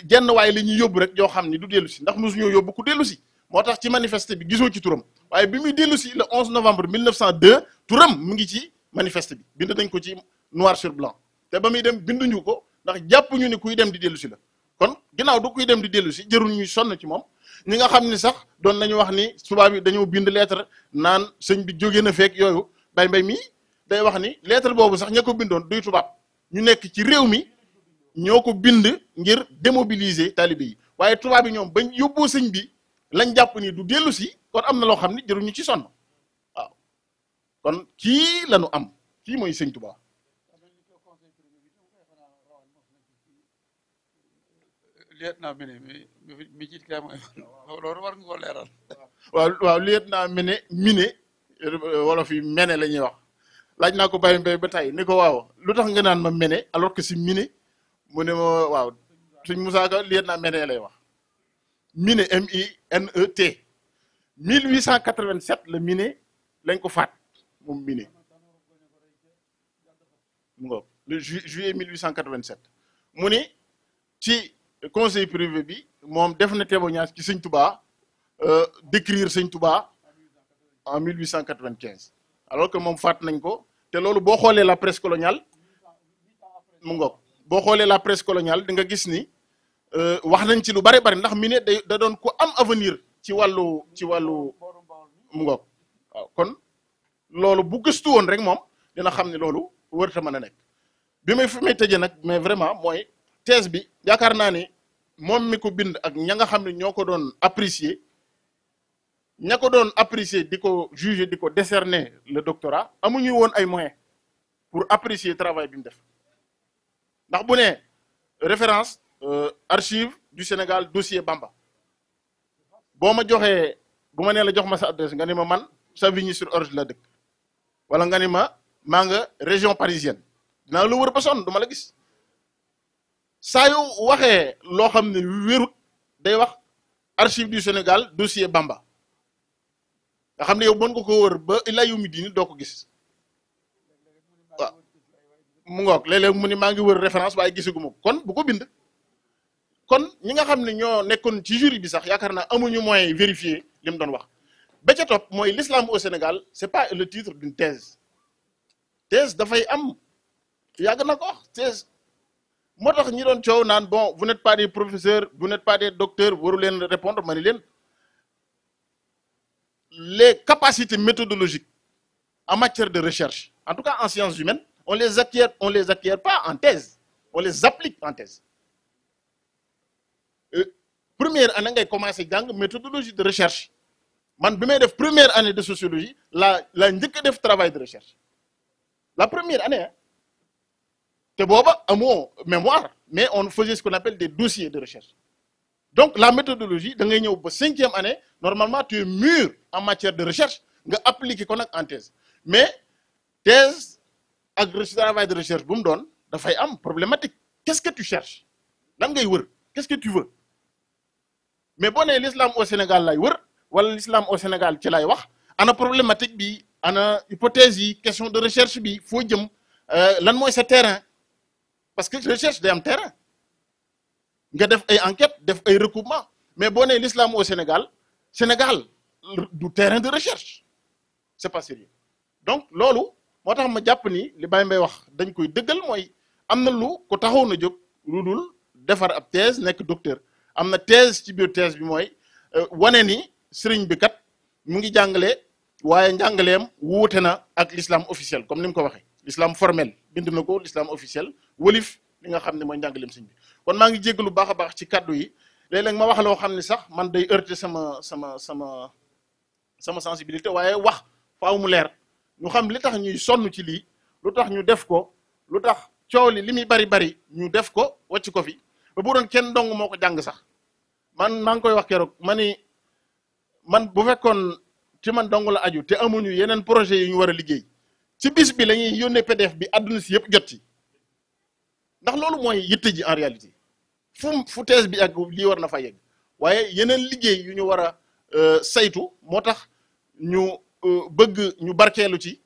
genn waaye li ñuy yóbbu rek yoo xam ni du dellu si ndax mosuñoo yóbbu ku dellu si moo tax ci manifeste bi gisoo ci turam waaye bi muy dellu si le 11 novembre 1902 turam mu ngi ci manifeste bi bind nañ ko ci noir sur blanc te ba muy dem binduñu ko ndax jàppuñu ni kuy dem di dellu si la kon ginnaaw du kuy dem di dellu si jërul ñuy sonn ci moom ñi nga xam ni sax doon nañu wax ni tubaab bi dañoo bind lettre naan sëñ bi jóge na feek yooyu Baye Mbaye mii day wax ni lettre boobu sax ña ko bindoon duy tubaab ñu nekk ci réew mi ñoo ko bind ngir démobiliser talibé yi waaye tubaab bi ñoom bañ yóbboo sëñ bi lañ jàpp ni du dellu si kon am na loo xam ni jërul ñu ci sonn waaw kon kii lañu am kii mooy sëñ Tuubaa liet naa mene mi jiit kay mooy loolu war nga ko leeral waaw liet naa mine wolof yi mene la ñuy wax laaj naa ko Baye Mbaye ba tey ni ko waaw lu tax nga naan ma mene alors que si mine mu ne ma waaw suñ Moussa Ka liet naa mene lay wax mine MINET 1887 la mine lañ ko faat moom mine mu ngo le juillet 1887 mu ni ci conseil privé bi moom def na témoignage ci sëñ Touba décrire sëñ Touba en 1895 alors que moom faat nañ ko te loolu boo xoolee la presse coloniale mu ngoog boo xoolee la presse coloniale di nga gis ni wax nañ ci lu bari bari ndax mi ne da doon ku am avenir ci wàllu mu ngoog waaw kon loolu bu gëstu woon rek moom dina xam ne loolu wërta mën a nekk bi may tëjee nag mais vraiment mooy thèse bi yaakaar naa ni moom mi ko bind ak ña nga xam ne ñoo ko doon apprécier ña ko doon apprécier di ko juger di ko décerner le doctorat amuñu woon ay moyens pour apprécier travail bi mu def ndax bu ne référence archive du Sénégal dossier Bamba boo ma joxee bu ma nee la jox ma sa adresse nga ni ma man Savigny-sur-Orge la dëkk wala nga ni ma maa nga région parisienne dinaa la wër ba sonn du ma la gis saa yu waxee loo xam ne wérut day wax archive du Sénégal dossier Bamba nga xam ne yow mën nga ko wër ba ila yu mi diini doo ko gis waaw mu ngoog léeg-léeg mu ni maa ngi wër référence waaye gisaguma ko kon bu ko bind kon ñi nga xam ne ñoo nekkoon ci jury bi sax yaakaar naa amuñu moyen vérifier li mu doon wax ba ca topp mooy l'islam au Sénégal c'est pas le titre d'une thèse thèse dafay am yàgg na ko wax thèse moo tax ñi doon coow naan bon vous n'êtes pas des professeurs vous n'êtes pas des docteurs waru leen répondre ma ni leen les capacités méthodologiques en matière de recherche en tout cas en sciences humaines on les acquiert pas en thèse on les applique en thèse première année ngay commencer jàng méthodologie de recherche man bi may def première année de sociologie la njëkk a def travail de recherche la première année te booba amoo mémoire mais on faisait ce qu'on appelle des dossiers de recherche donc la méthodologie da ngay ñëw ba 5e année normalement tu es mûr en matière de recherche nga appliquer ko nag en thèse mais thèse ak travail de recherche bu mu doon dafay am problématique qu'est-ce que tu cherches lan ngay wër qu'est-ce que tu veux mais boo nee l'islam au Sénégal lay wër wala l'islam au Sénégal ci lay wax ana problématique bi ana hypothèse yi question de recherche bi foo jëm lan mooy sa terrain parce que recherche day am terrain nga def ay enquête def ay recoupement mais boo nee l'islam au Sénégal du terrain de recherche c'est pas sérieux donc loolu moo tax ma jàpp ni li Baye Mbaye wax dañ koy dëggal mooy am na lu ko taxawoon a jóg lu dul defar ab thèse nekk docteur am na thèse ci biir thèse bi mooy wane ni sëriñ bi kat mu ngi jàngale waaye njàngaleem wuute na ak l'islam officiel comme ni mu ko waxee l'islam formel bind na ko l'islam officiel wëlif li nga xam ne mooy njàngaleem sëriñ bi kon maa ngi jégg lu baax a baax ci kaddu yi léeg-léeg ma wax loo xam ne sax man day heurter sama sensibilité waaye wax faaw mu leer ñu xam li tax ñuy sonn ci lii lu tax ñu def ko lu tax coow li muy bari ñu def ko wàcc ko fi ba bu doon kenn dong moo ko jàng sax man maa ngi koy wax keroog man bu fekkoon ci man dong la aju te amuñu yeneen projet yu ñu war a liggéey ci bis bi la ñuy yónnee PDF bi àdduna si yëpp jot ci ndax loolu mooy yitte ji en réalité fu thèse bi ak lii war na fa yegg waaye yeneen liggéey yu ñu war a saytu moo tax ñu bëgg ñu barkeelu ci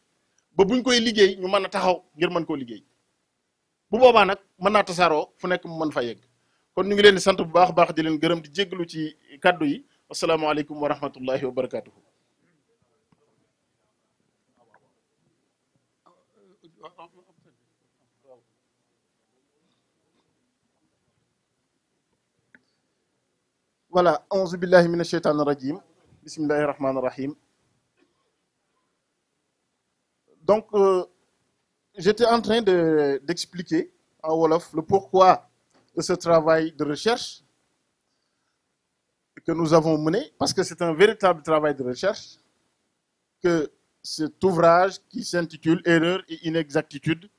ba buñ koy liggéey ñu mën a taxaw ngir mën koo liggéey bu boobaa nag mën naa tasaaroo fu nekk mu mën fa yegg kon ñu ngi leen di sant bu baax a baax di leen gërëm di jéggalu ci kaddu yi asalaamaaleykum wa rahmatullahi wa barakatuhu. Voilà, auzu billahi minash shaitanir rajim, bismillahir rahmanir rahim. Donc, j'étais en train d'expliquer en wolof le pourquoi de ce travail de recherche que nous avons mené, parce que c'est un véritable travail de recherche, que cet ouvrage qui s'intitule Erreurs et inexactitudes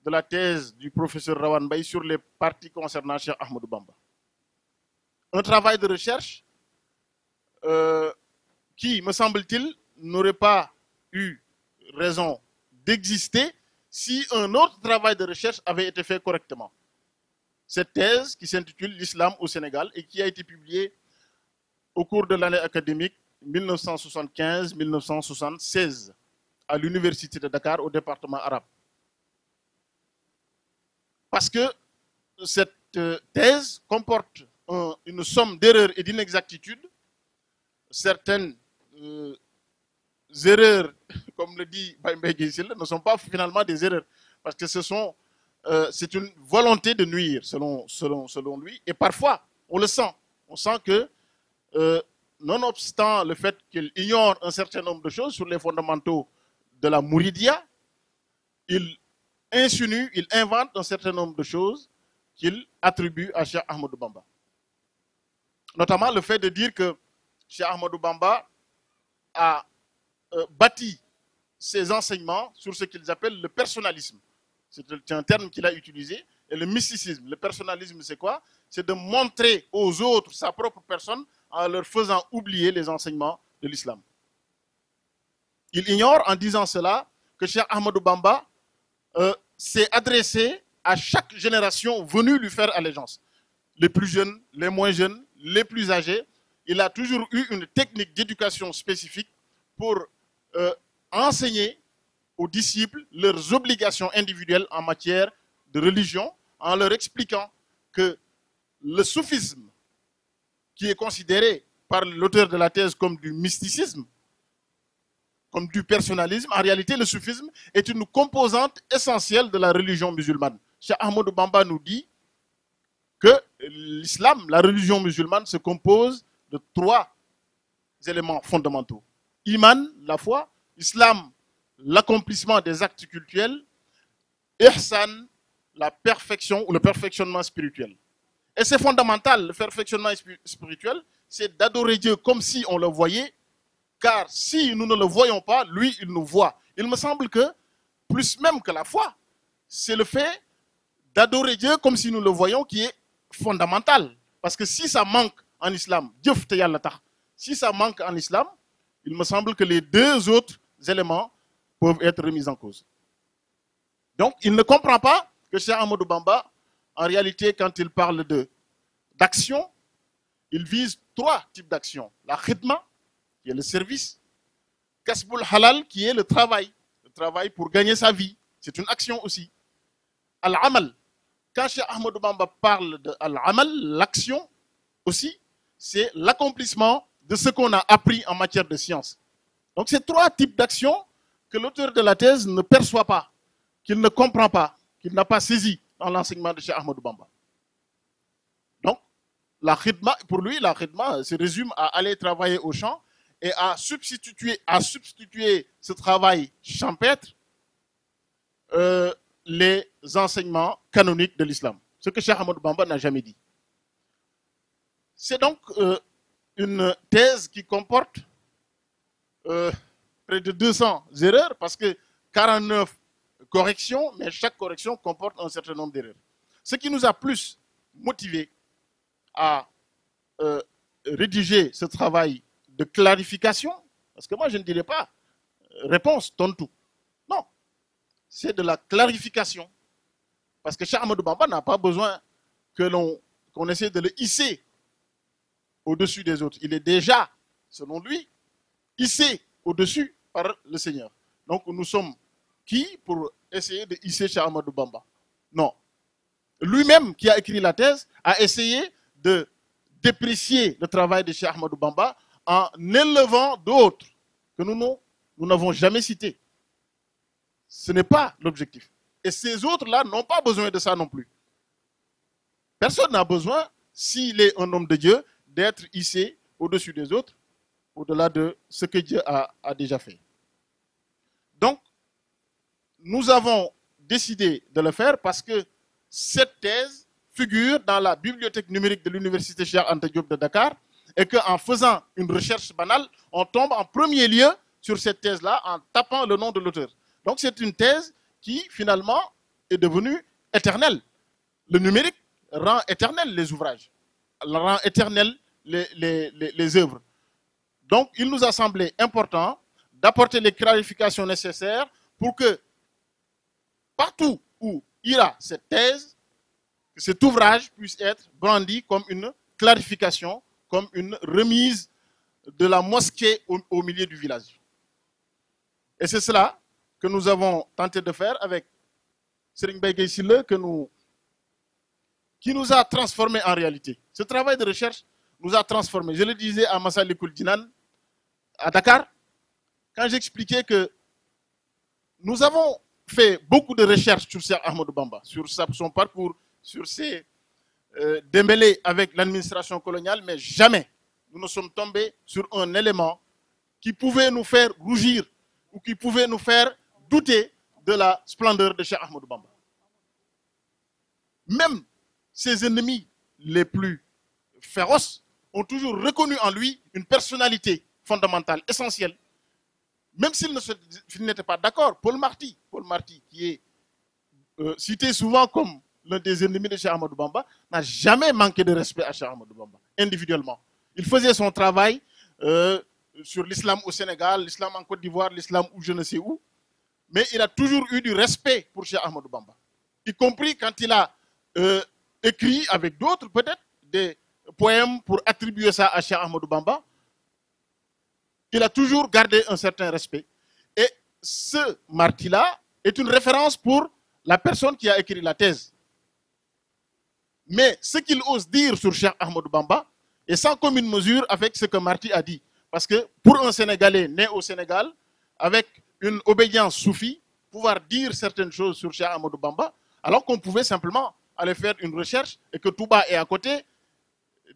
de la thèse du professeur Rawane Mbaye sur les parties concernant Cheikh Ahmadou Bamba. Un travail de recherche qui, me semble-t-il, n'aurait pas eu raison d'exister si un autre travail de recherche avait été fait correctement. Cette thèse qui s'intitule L'Islam au Sénégal et qui a été publiée au cours de l'année académique 1975-1976 à l'Université de Dakar au département arabe. Parce que cette thèse comporte une somme d'erreurs et d'inexactitudes, certaines erreurs, comme le dit Baye Mbaye Guèye Sylla, ne sont pas finalement des erreurs, parce que c'est une volonté de nuire, selon lui, et parfois, on le sent. On sent que, nonobstant le fait qu'il ignore un certain nombre de choses sur les fondamentaux de la Mouridia, il insinue, il invente un certain nombre de choses qu'il attribue à Cheikh Ahmadou Bamba. Notamment le fait de dire que Cheikh Ahmadou Bamba a bâti ses enseignements sur ce qu'ils appellent le personnalisme. C'est un terme qu'il a utilisé. Et le mysticisme, le personnalisme, c'est quoi? C'est de montrer aux autres sa propre personne en leur faisant oublier les enseignements de l'islam. Il ignore en disant cela que Cheikh Ahmadou Bamba s'est adressé à chaque génération venue lui faire allégeance. Les plus jeunes, les moins jeunes, les plus âgés. Il a toujours eu une technique d'éducation spécifique pour enseigner aux disciples leurs obligations individuelles en matière de religion, en leur expliquant que le soufisme, qui est considéré par l'auteur de la thèse comme du mysticisme, comme du personnalisme. En réalité, le soufisme est une composante essentielle de la religion musulmane. Cheikh Ahmadou Bamba nous dit que l'islam, la religion musulmane, se compose de 3 éléments fondamentaux. Iman, la foi, Islam, l'accomplissement des actes cultuels, Ihsan, la perfection ou le perfectionnement spirituel. Et c'est fondamental, le perfectionnement spirituel, c'est d'adorer Dieu comme si on le voyait, car si nous ne le voyons pas, lui, il nous voit. Il me semble que, plus même que la foi, c'est le fait d'adorer Dieu comme si nous le voyons qui est fondamental. Parce que si ça manque en islam, si ça manque en islam, il me semble que les 2 autres éléments peuvent être remis en cause. Donc, il ne comprend pas que Cheikh Ahmadou Bamba, en réalité, quand il parle d'action, il vise 3 types d'actions. La khidma, qui est le service. Kasbul halal, qui est le travail pour gagner sa vie. C'est une action aussi. Al-amal. Quand Cheikh Ahmadou Bamba parle de Al-amal, l'action aussi, c'est l'accomplissement de ce qu'on a appris en matière de science. Donc, c'est 3 types d'actions que l'auteur de la thèse ne perçoit pas, qu'il ne comprend pas, qu'il n'a pas saisi dans l'enseignement de Cheikh Ahmadou Bamba. Donc, la khidma, pour lui, la khidma se résume à aller travailler au champ et à substituer ce travail champêtre les enseignements canoniques de l'islam. Ce que Cheikh Ahmadou Bamba n'a jamais dit. C'est donc une thèse qui comporte près de 200 erreurs, parce que 49 corrections, mais chaque correction comporte un certain nombre d'erreurs. Ce qui nous a plus motivé à rédiger ce travail de clarification, parce que moi je ne dirais pas réponse, tontu. Non, c'est de la clarification. Parce que Cheikh Ahmadou Bamba n'a pas besoin qu'on essaie de le hisser au-dessus des autres. Il est déjà, selon lui, hissé au-dessus par le Seigneur. Donc nous sommes qui pour essayer de hisser Cheikh Ahmadou Bamba? Non. Lui-même qui a écrit la thèse a essayé de déprécier le travail de Cheikh Ahmadou Bamba en élevant d'autres que nous n'avons jamais cités. Ce n'est pas l'objectif. Et ces autres-là n'ont pas besoin de ça non plus. Personne n'a besoin, s'il est un homme de Dieu, d'être hissé au-dessus des autres, au-delà de ce que Dieu a déjà fait. Donc, nous avons décidé de le faire parce que cette thèse figure dans la bibliothèque numérique de l'Université Cheikh Anta Diop de Dakar et qu'en faisant une recherche banale, on tombe en premier lieu sur cette thèse-là en tapant le nom de l'auteur. Donc, c'est une thèse qui, finalement, est devenue éternelle. Le numérique rend éternel les ouvrages, rend éternel les œuvres. Donc, il nous a semblé important d'apporter les clarifications nécessaires pour que partout où ira cette thèse, que cet ouvrage puisse être brandi comme une clarification, comme une remise de la mosquée au milieu du village. Et c'est cela que nous avons tenté de faire avec Serigne Mbaye Gueye Sylla, qui nous a transformés en réalité. Ce travail de recherche nous a transformés. Je le disais à Massalikul Jinan, à Dakar, quand j'expliquais que nous avons fait beaucoup de recherches sur Cheikh Ahmadou Bamba, sur son parcours, sur ses démêlés avec l'administration coloniale, mais jamais nous ne sommes tombés sur un élément qui pouvait nous faire rougir ou qui pouvait nous faire douter de la splendeur de Cheikh Ahmadou Bamba. Même ses ennemis les plus féroces ont toujours reconnu en lui une personnalité fondamentale, essentielle. Même s'ils n'étaient pas d'accord, Paul Marty, qui est cité souvent comme l'un des ennemis de Cheikh Ahmadou Bamba, n'a jamais manqué de respect à Cheikh Ahmadou Bamba, individuellement. Il faisait son travail sur l'islam au Sénégal, l'islam en Côte d'Ivoire, l'islam où je ne sais où, mais il a toujours eu du respect pour Cheikh Ahmadou Bamba, y compris quand il a écrit avec d'autres peut-être des poèmes pour attribuer ça à Cheikh Ahmadou Bamba. Il a toujours gardé un certain respect. Et ce Marty-là est une référence pour la personne qui a écrit la thèse. Mais ce qu'il ose dire sur Cheikh Ahmadou Bamba est sans commune mesure avec ce que Marty a dit. Parce que pour un Sénégalais né au Sénégal, avec une obédience soufie, pouvoir dire certaines choses sur Cheikh Ahmadou Bamba, alors qu'on pouvait simplement aller faire une recherche et que Touba est à côté,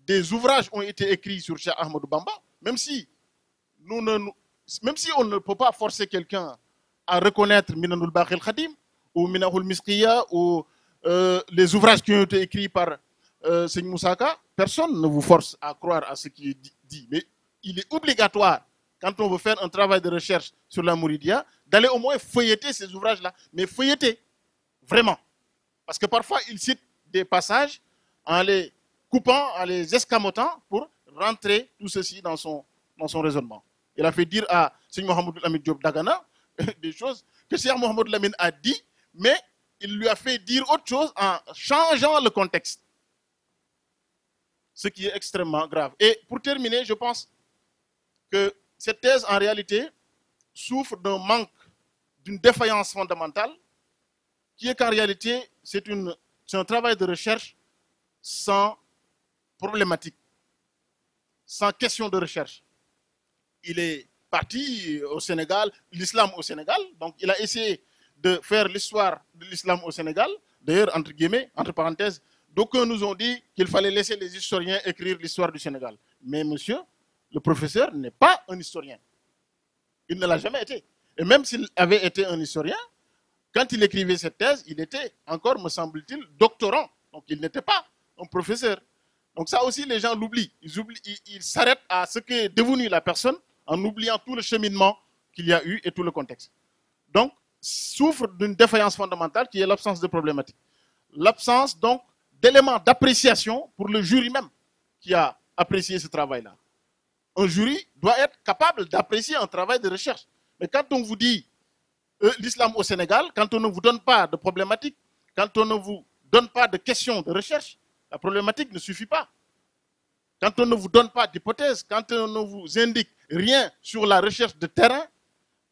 des ouvrages ont été écrits sur Cheikh Ahmadou Bamba, même si, même si on ne peut pas forcer quelqu'un à reconnaître Minanul Bakhil Khadim ou Minahul Miskiya ou les ouvrages qui ont été écrits par Seigne Moussaka, personne ne vous force à croire à ce qui est dit. Mais il est obligatoire, quand on veut faire un travail de recherche sur la Mouridia, d'aller au moins feuilleter ces ouvrages-là. Mais feuilleter, vraiment. Parce que parfois, il cite des passages en les coupant, en les escamotant pour rentrer tout ceci dans son raisonnement. Il a fait dire à Seigne Mohamed Lamine Diop Dagana des choses que Cheikh Mohamed Lamine a dit, mais il lui a fait dire autre chose en changeant le contexte. Ce qui est extrêmement grave. Et pour terminer, je pense que cette thèse, en réalité, souffre d'un manque, d'une défaillance fondamentale, qui est qu'en réalité, c'est un travail de recherche sans problématique, sans question de recherche. Il est parti au Sénégal, l'islam au Sénégal, donc il a essayé de faire l'histoire de l'islam au Sénégal. D'ailleurs, entre guillemets, entre parenthèses, d'aucuns nous ont dit qu'il fallait laisser les historiens écrire l'histoire du Sénégal. Mais monsieur, le professeur n'est pas un historien. Il ne l'a jamais été. Et même s'il avait été un historien, quand il écrivait cette thèse, il était encore, me semble-t-il, doctorant. Donc il n'était pas un professeur. Donc ça aussi, les gens l'oublient. Ils s'arrêtent à ce qu'est devenu la personne en oubliant tout le cheminement qu'il y a eu et tout le contexte. Donc, souffre d'une défaillance fondamentale qui est l'absence de problématique. L'absence, donc, d'éléments d'appréciation pour le jury même qui a apprécié ce travail-là. Un jury doit être capable d'apprécier un travail de recherche. Mais quand on vous dit l'islam au Sénégal, quand on ne vous donne pas de problématique, quand on ne vous donne pas de questions de recherche, la problématique ne suffit pas. Quand on ne vous donne pas d'hypothèse, quand on ne vous indique rien sur la recherche de terrain,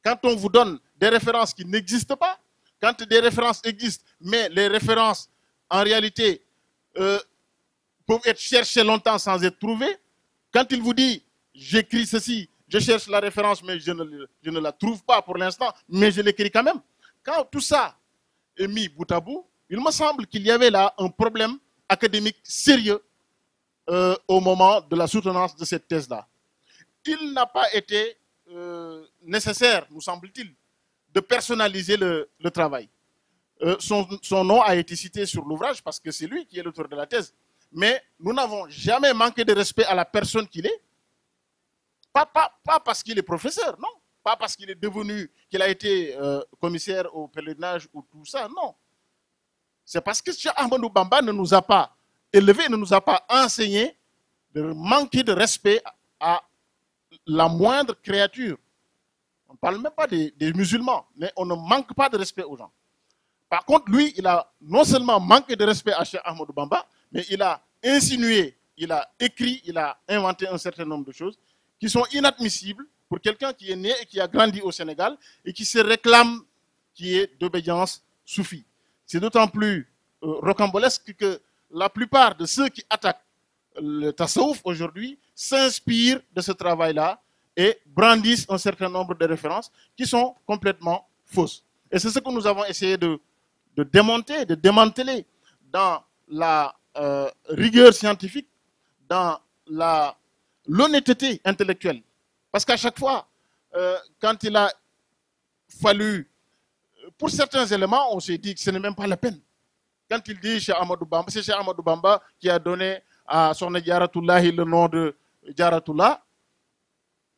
quand on vous donne des références qui n'existent pas, quand des références existent, mais les références, en réalité, peuvent être cherchées longtemps sans être trouvées, quand il vous dit « j'écris ceci, je cherche la référence, mais je ne la trouve pas pour l'instant, mais je l'écris quand même », quand tout ça est mis bout à bout, il me semble qu'il y avait là un problème académique sérieux au moment de la soutenance de cette thèse-là. Il n'a pas été nécessaire, nous semble-t-il, de personnaliser le travail. Son nom a été cité sur l'ouvrage parce que c'est lui qui est l'auteur de la thèse. Mais nous n'avons jamais manqué de respect à la personne qu'il est. Pas parce qu'il est professeur, non. Pas parce qu'il est devenu, qu'il a été commissaire au pèlerinage ou tout ça, non. C'est parce que Cheikh Ahmadou Bamba ne nous a pas élevés, ne nous a pas enseigné de manquer de respect à la moindre créature. On ne parle même pas des musulmans, mais on ne manque pas de respect aux gens. Par contre, lui, il a non seulement manqué de respect à Cheikh Ahmadou Bamba, mais il a insinué, il a écrit, il a inventé un certain nombre de choses qui sont inadmissibles pour quelqu'un qui est né et qui a grandi au Sénégal et qui se réclame qui est d'obédience soufie. C'est d'autant plus rocambolesque que la plupart de ceux qui attaquent le tasawuf aujourd'hui s'inspirent de ce travail-là et brandissent un certain nombre de références qui sont complètement fausses. Et c'est ce que nous avons essayé de démonter, de démanteler dans la rigueur scientifique, dans l'honnêteté intellectuelle. Parce qu'à chaque fois, quand il a fallu, pour certains éléments, on s'est dit que ce n'est même pas la peine. Quand il dit Cheikh Ahmadou Bamba, c'est Cheikh Ahmadou Bamba qui a donné à Sokhna Diaratullahi le nom de Diaratullah.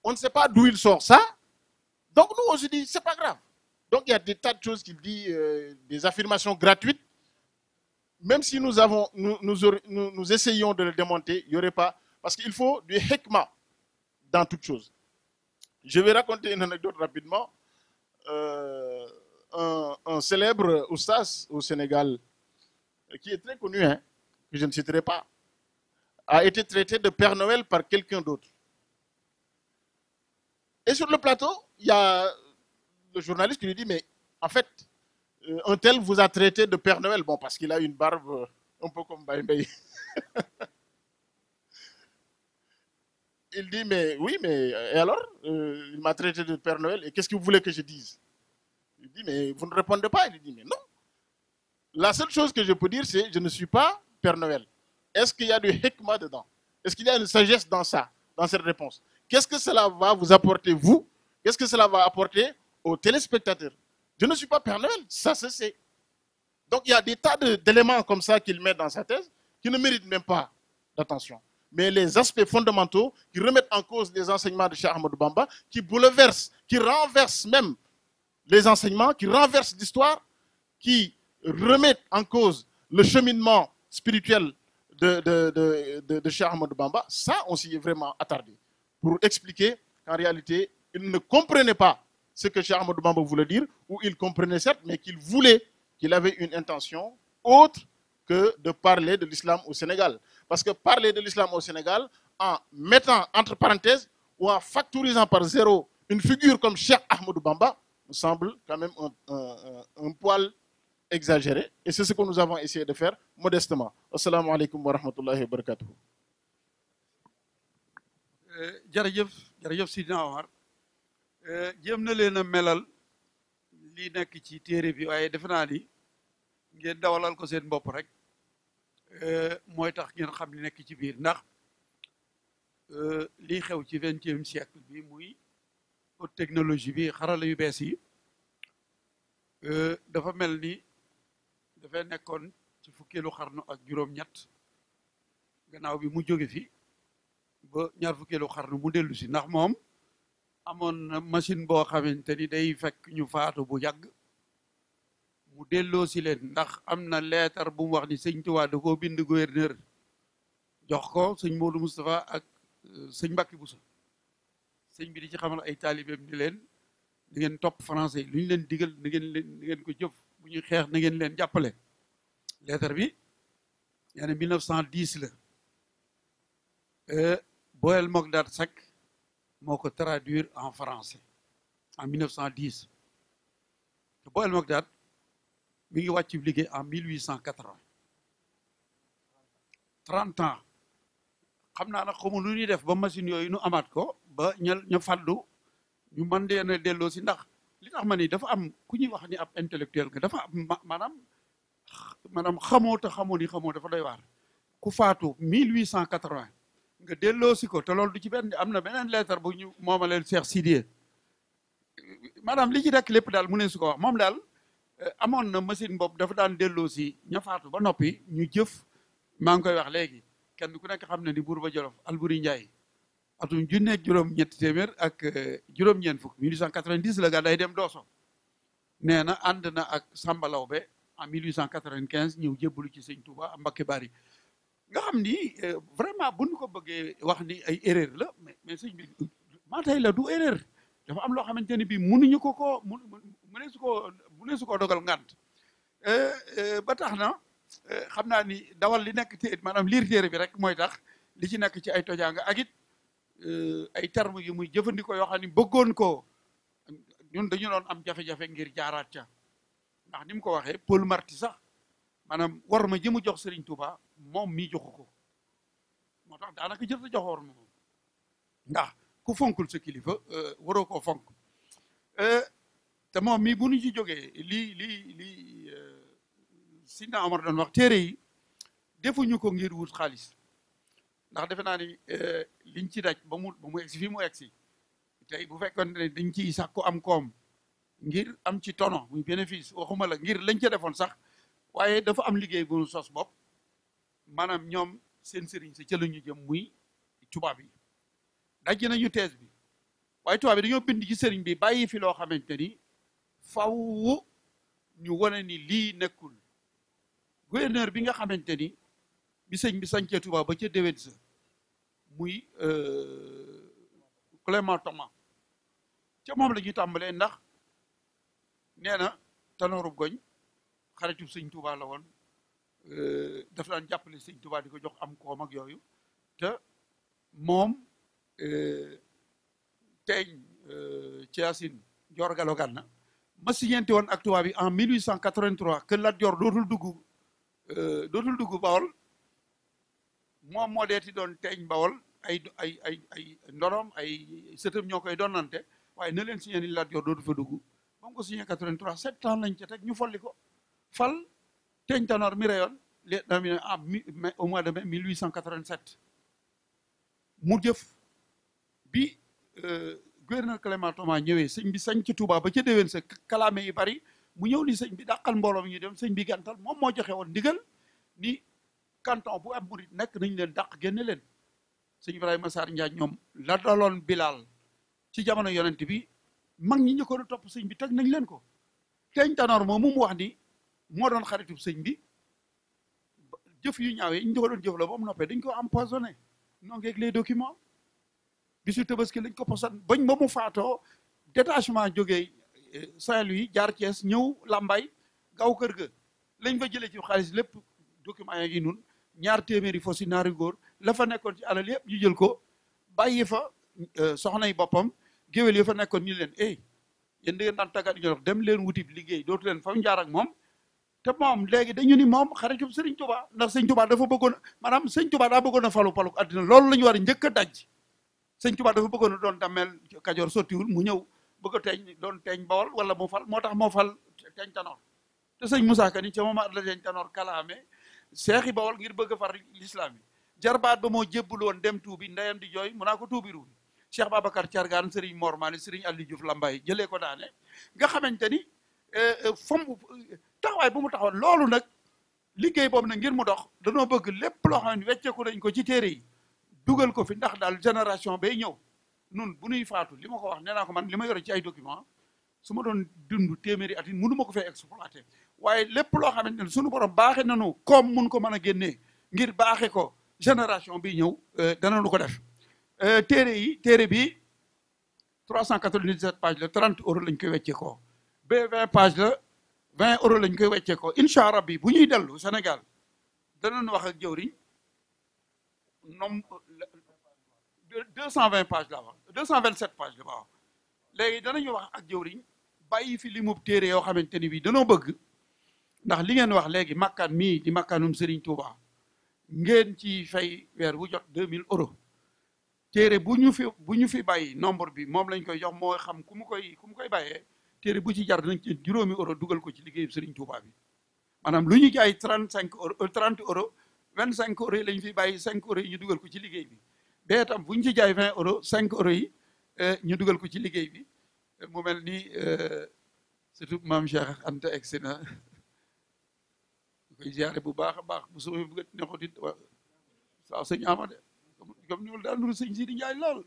On ne sait pas d'où il sort ça. Donc nous, on se dit, c'est pas grave. Donc il y a des tas de choses qu'il dit, des affirmations gratuites. Même si nous essayons de le démonter, il n'y aurait pas. Parce qu'il faut du hikma dans toute chose. Je vais raconter une anecdote rapidement. Un célèbre oustaz au Sénégal, qui est très connu, hein, que je ne citerai pas, a été traité de Père Noël par quelqu'un d'autre. Et sur le plateau, il y a le journaliste qui lui dit, mais en fait, un tel vous a traité de Père Noël, bon, parce qu'il a une barbe un peu comme Baye Mbaye. il dit, mais oui, mais et alors il m'a traité de Père Noël, et qu'est-ce que vous voulez que je dise? Il dit, mais vous ne répondez pas. Il dit, mais non. La seule chose que je peux dire, c'est je ne suis pas Père Noël. Est-ce qu'il y a du hikmah dedans? Est-ce qu'il y a une sagesse dans ça, dans cette réponse? Qu'est-ce que cela va vous apporter, vous? Qu'est-ce que cela va apporter aux téléspectateurs? Je ne suis pas Père Noël, ça se sait. Donc il y a des tas d'éléments comme ça qu'il met dans sa thèse qui ne méritent même pas d'attention. Mais les aspects fondamentaux qui remettent en cause les enseignements de Cheikh Ahmadou Bamba, qui bouleversent, qui renversent même les enseignements, qui renversent l'histoire, qui remettent en cause le cheminement spirituel de Cheikh Ahmadou Bamba, ça, on s'y est vraiment attardé pour expliquer qu'en réalité, il ne comprenait pas ce que Cheikh Ahmadou Bamba voulait dire, ou il comprenait certes, mais qu'il avait une intention autre que de parler de l'islam au Sénégal. Parce que parler de l'islam au Sénégal, en mettant entre parenthèses ou en factorisant par zéro une figure comme Cheikh Ahmadou Bamba, me semble quand même un poil exagéré. Et c'est ce que nous avons essayé de faire modestement. Assalamu alaikum wa rahmatullahi wa barakatuh. jërëjëf Sidina Omar jéem na leen a melal li nekk ci téere bi waaye defe naa ni ngeen dawalal ko seen bopp rek mooy tax ngeen xam li nekk ci biir ndax lii xew ci 20e siècle bi muy haute technologie bi xarala yu bees yi dafa mel ni dafay nekkoon ci fukkeelu xarnu ak juróom-ñett gannaaw bi mu jóge fi ba ñaar fukkeelu xarnu mu dellu si ndax moom amoon na machine boo xamante ni day fekk ñu faatu bu yàgg mu delloo si leen ndax am na leetar bu mu wax ni sëñ Tuubaa da koo bind gouverneur jox ko sëñ Modou Moustapha ak sëñ Mbàkke Buso sëñ bi di ci xamal ay taalibeem ni leen da ngeen topp français lu ñu leen digal na ngeen ko jëf bu ñuy xeex na ngeen leen jàppale leetar bi yaani 1910 la Boel Mogdad Seck moo ko traduire en français en 1910 te Boel Mogdad mi ngi wàcc liggéey en 1880 30 ans xam naa nag xamu nu ñuy def ba machine yooyu nu amaat ko ba ña fàddu ñu mën leen a delloo si ndax li tax ma ni dafa am ku ñuy wax ni ab intellectuel nga dafa am maanaam xamoo te xamoo ni xamoo dafa doy waar ku faatu 1880 nga delloo si ko te loolu du ci benn am na beneen lettre bu ñu moomaleel Cheikh Sidiye maanaam li ci rekk lépp daal mu ne su ko wax moom daal amoon na machine boobu dafa daan delloo si ña faatu ba noppi ñu jëf maa ngi koy wax léegi kenn ku nekk xam ne ni Buur ba Jolof Alburi Njaay atum junneeg juróom-ñetti téeméer ak juróom-ñeent fukk 1890 la gàddaay dem Dooso nee na ànd na ak Samba Lawbe en 1895 ñëw jébbalu ci sëñ Touba Mbakke Bari nga xam ni vraiment bu ñu ko bëggee wax ni ay erreur la mais sëñ bi maa tey la du erreur dafa am loo xamante ni bii mënuñu ko mu ne su ko dogal ngant ba tax na xam naa ni dawal li nekk te maanaam liir téere bi rek mooy tax li ci nekk ci ay tojaanga ak it ay termes yu muy jëfandikoo yoo xam ni bëggoon ko ñun dañu doon am jafe-jafe ngir jaaraat ca ndax ni mu ko waxee Paul Marty sax maanaam war ma ji mu jox Serigne Touba moom mii joxu ko moo tax daanaka jël sa jox war ma moom ndax ku fonkul sa kilifa waroo koo fonk te moom mii bu ñu ci jógee lii Sidna Omar doon wax téere yi defuñu ko ngir wut xaalis ndax defe naa ni liñ ci daj ba mu egsi fii mu egsi tey bu fekkoon ne dañ ciy sàkku am koom ngir am ci tono muy bénéfice waxuma la ngir lañ ca defoon sax waaye dafa am liggéey bu sos bopp maanaam ñoom seen sëriñ sa ca la ñu jëm muy tubaab yi daj nañu thèse bi waaye tubaab yi dañoo bind ci sëriñ bi bàyyi fi loo xamante ni faw ñu wane ni lii nekkul gouverneur bi nga xamante ni bi sëñ bi sañcee Tuubaa ba ca déwén sa muy Clément Thomas ca moom la ñuy tàmbalee ndax nee na Tanoorub Goñ xaritu sëñ Tuubaa la woon dafa daan jàppale sëñ Tuubaa di ko jox am koom ak yooyu te moom teeñ ci Yaasin Joor Galo Gànna ma signante woon ak tubaab bi en 1883 que Lat Joor dootul dugg Bawol moom moo deeti doon teeñ Bawol ay ndonoom ay sëtam ñoo koy donnante waaye na leen signé ni Lat Joor dootu fa dugg ba mu ko signé 83 7 ans lañ ca teg ñu folli ko fal Teeñ Tanoor mi reyoon au mois de mai 1887 mu jëf bi gouverneur Clément Thomas ñëwee sëñ bi sañ ci Touba ba ca déwén sa kalaame yi bari mu ñëw ni sëñ bi dàqal mbooloo mi ñu dem sëñ bi gàntal moom moo joxe woon ndigal ni canton bu am murit nekk nañ leen dàq génne leen sëñ Ibrahima Sarr Ndiaye ñoom la daloon Bilal ci jamono yonent bi mag ñi njëkkoon a topp sëñ bi teg nañ leen ko Teeñ Tanoor moom mu wax ni moo doon xaritu sëñ bi jëf yu ñaaw yi ñu ko doon jëf la ba mu noppee dañ ko empoisonné non ngeeg les documents bisu Tabaski lañ ko posan bañ ba mu faatoo détachement jógee Saint-Louis jaar Thiès ñëw Lambaye gaw kër ga lañ fa jëlee ci xaalis lépp document yaa ngi nun 2 téeméeri fo si naari góor la fa nekkoon ci alal yëpp ñu jël ko bàyyi fa soxnay boppam géwél yi fa nekkoon ñu leen yéen da ngeen daan tàggat ñu dox dem leen wuti liggéey dootu leen fa mu jaar ak moom te moom léegi dañu ni moom xaritum Sëriñ Tuubaa ndax Sëriñ Tuubaa dafa bëggoon maanaam Sëriñ Tuubaa daa bëggoon a falu àddina loolu la ñu war a njëkk a daj Sëriñ Tuubaa dafa bëggoon a doon dammeel Kajoor sottiwul mu ñëw bëgg a teeñ doon teeñ Bawol wala mu fal moo tax moo fal Teeñ Tanoor te sëñ Moussa Ka ni ca moment la Teeñ Tanoor kalaame seexi Bawol ngir bëgg a far l'islam yi jarbaat ba moo jébbul woon dem tuubi ndeyam di jooy mu naa ko tuubi ruubi Cheikh Babacar Thiargane Sëriñ Mor Mali Sëriñ Aliou Diouf Lambaye jëlee ko daane nga xamante ni taxawaay bu mu taxawoon loolu nag liggéey boobu nag ngir mu dox danoo bëgg lépp loo xam ne wecceeku nañ ko ci téere yi dugal ko fi ndax daal génération bay ñëw nun bu nuy faatu li ma ko wax nee naa ko man li ma yore ci ay document su ma doon dund téeméeri at yi mënu ma ko fee exploité waaye lépp loo xamante ne suñu borom baaxe nanu comme mun ko mën a génnee ngir baaxe ko génération bi ñëw danañu ko def téere bi 397 pages la 30 euros lañ koy weccee ko ba 20 pages la 20 euros lañ koy weccee ko incha allah bi bu ñuy dellu Sénégal danañ wax ak jëwriñ nom 220 pages la wax 227 pages la waaw léegi danañu wax ak jëwriñ bàyyi fi li mu téere yoo xamante ni bii danoo bëgg ndax li ngeen wax léegi makkaan mii di makkaanum Serigne Touba ngeen ci fay weer wu jot 2000 euros téere bu ñu fi bàyyi nombre bi moom lañ koy jox moo xam ku mu koy bàyyee téere bu ci jar nañ ci juróomi euro dugal ko ci liggéeyu Serigne Touba bi maanaam lu ñu jaay 35 euros 30 euros 25 euros yi lañ fi bàyyi 5 euros yi ñu dugal ko ci liggéey bi bee tam bu ñu ci jaay 20 euros 5 euros yi ñu dugal ko ci liggéey bi mu mel ni surtout maam Cheikh Anta egsi na koy ziare bu baax a baax bu suma bëgg neexut it waaw sëñ Amady comme ni daal nuru sëñ Sidi Njaay lool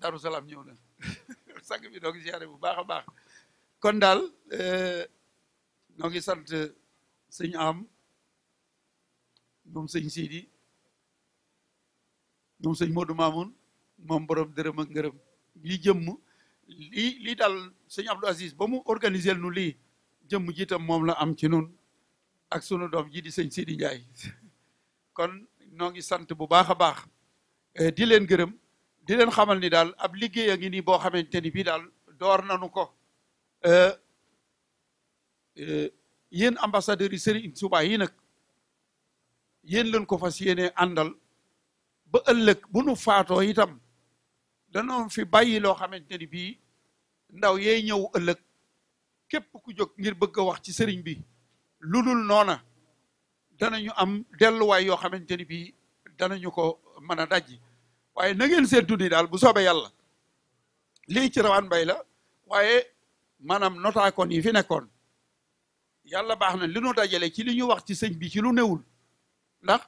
Daaru Salaam ñëw na sang bi noo ngi ziare bu baax a baax kon daal noo ngi sant sëñ am moom sëñ Sidi moom sëñ Modou Mamoun moom borom dërëm ak ngërëm lii jëmm lii daal sëñ Abdou Aziz ba mu organiser nu lii jëmm jiitam moom la am ci nun ak sunu doom ji di sëñ Sidi Ndiaye kon noo ngi sant bu baax a baax di leen gërëm di leen xamal ni daal ab liggéey a ngi nii boo xamante ni bii daal door nanu ko yéen ambassadeurs yi Serigne Touba yi nag yéen leen ko fas yéene àndal ba ëllëg bu nu faatoo itam danoo fi bàyyi loo xamante ni bii ndaw yee ñëw ëllëg képp ku jóg ngir bëgg a wax ci sëriñ bi lu dul noona danañu am delluwaay yoo xamante ni bii danañu ko mën a dajji waaye na ngeen seentu ni daal bu soobee yàlla lii ci rawaan mbay la waaye maanaam notaakoon yi fi nekkoon yàlla baax na li nu dajale ci li ñu wax ci sëñ bi ci lu newul ndax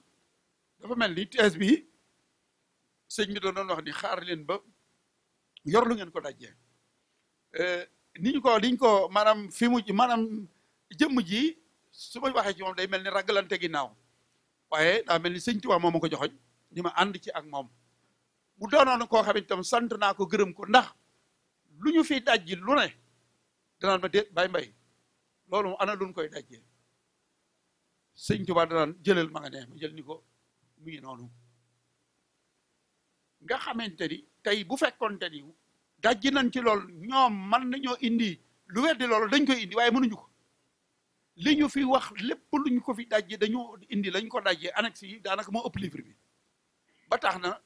dafa mel ni thèse bi sëñ bi doon wax ni xaar leen ba yor lu ngeen ko dajee liñ ko maanaam fi mu maanaam jëmm ji su ma waxee ci moom day mel ni ragalante ginnaaw waaye daa mel ni sëñ Tuubaa moom ma ko joxoñ ni ma ànd ci ak moom mu doonoon koo xam itam sant naa ko gërëm ko ndax lu ñu fi dajji lu ne danaan ma déet bay mbay loolu ana luñ koy dajjee sëñ Tuubaa danaan jëlal ma nga ne ma jël ni ko mu ngi noonu nga xamante ni tey bu fekkonte ni dajji nañ ci loolu ñoom mën nañoo indi lu weddi loolu dañ koy indi waaye mënuñu ko li ñu fi wax lépp lu ñu ko fi dajje dañoo indi lañ ko dajjee annexe yi daanaka moo ëpp livre bi ba tax na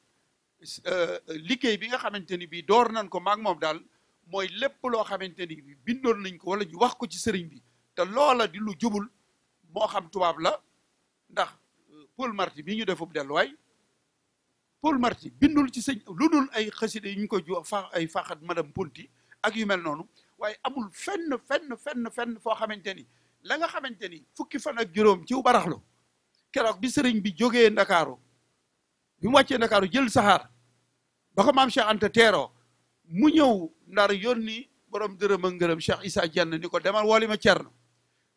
liggéey bi nga xamante ni bii door nañ ko maag moom daal mooy lépp loo xamante ni bi bindoon nañ ko wala ñu wax ko ci sëriñ bi te loola di lu jubul moo xam tubaab la ndax Paul Marty bi ñu defub delluwaay Paul Marty bindul ci sëñ lu dul ay xaside yu ñu ko jox ay faxat madame Ponti ak yu mel noonu waaye amul fenn foo xamante ni la nga xamante ni fukki fan ak juróom ci baraxlu keroog bi sëriñ bi jógee Ndakaaru bi mu wàccee Ndakaaru jël saxaar ba ko maam Cheikh Anta teeroo mu ñëw Ndar yónni borom dërëm ak ngërëm Cheikh Issa Dieng ni ko demal wooli ma Cerno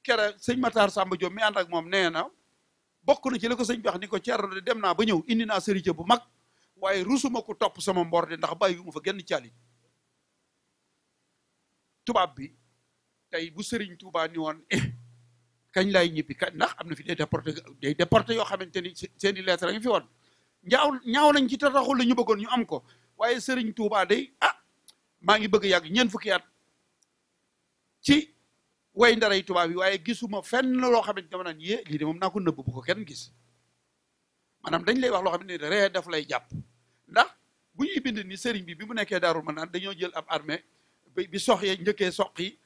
kere sëñ Matar Samba Diop mi ànd ak moom nee na bokk na ci la ko sëñ bi wax ni ko Cerno de dem naa ba ñëw indi naa sëriñ bu mag waaye rusuma ko topp sama mbor de ndax bàyyiwuma fa genn caali tubaab bi tey bu sëriñ Touba ni woon kañ lay ñibbi kañ ndax am na fi day déporté yoo xamante ni seen i lettre ngi fi woon ñaaw nañ ci te taxul la ñu bëggoon ñu am ko waaye sëriñ Touba day maa ngi bëgg yàgg ñeent fukki at ci way ndaray tubaab yi waaye gisuma fenn loo xamante dama naan lii de moom naa ko nëbb bu ko kenn gis maanaam dañ lay wax loo xam ne ree daf lay jàpp ndax bu ñuy bind ni sëriñ bi mu nekkee Daarul Manaan dañoo jël ab armée bi sox yee njëkkee soq yi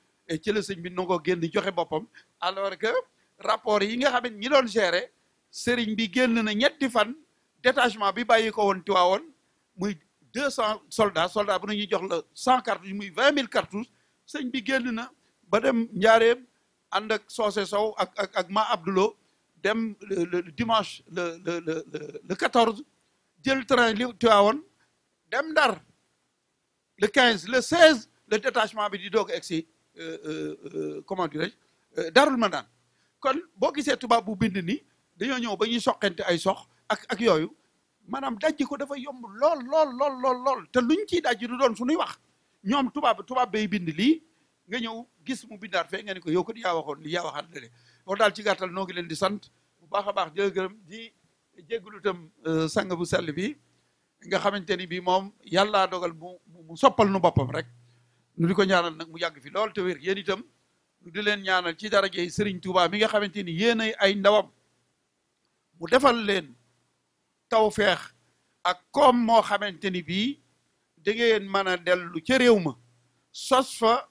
ci la sëñ bi nangoo génn joxe boppam alors que rapport yi nga xam ne ñi doon gérer sëriñ bi génn na ñetti fan détachement bi bàyyi ko woon Tiwaawoon muy 200 soldats bu nañuy jox la 100 cartouches muy 20 000 cartouches sëñ bi génn na ba dem njaareem ànd ak Soose Sow ak ma Abdoulo dem le dimanche le 14 jël train li Tiwaawoon dem Ndar le 15 le 16 le détachement bi di doog a egsi comment dirais-je Daarul Manaan kon boo gisee tubaab bu bind ni dañoo ñëw ba ñuy soqente ay sox ak yooyu maanaam dajji ko dafa yomb lool te luñ ciy dajji du doon suñuy wax ñoom tubaab bay bind lii nga ñëw gis mu bindaat fee nga ni ko yow ko yaa waxoon li yaa waxaat lale wax daal ci gàttal noo ngi leen di sant bu baax a baax jërëgërëm di jégglu itam sang bu sell bi nga xamante ni bii moom yàllaa dogal mu soppal nu boppam rek nu di ko ñaanal nag mu yàgg fi lool te wér yéen itam nu di leen ñaanal ci darajey Serigne Touba mi nga xamante ni yéen ay ndawam mu defal leen tawfeex ak koom moo xamante ni bii da ngeen mën a dellu ca réew ma sos fa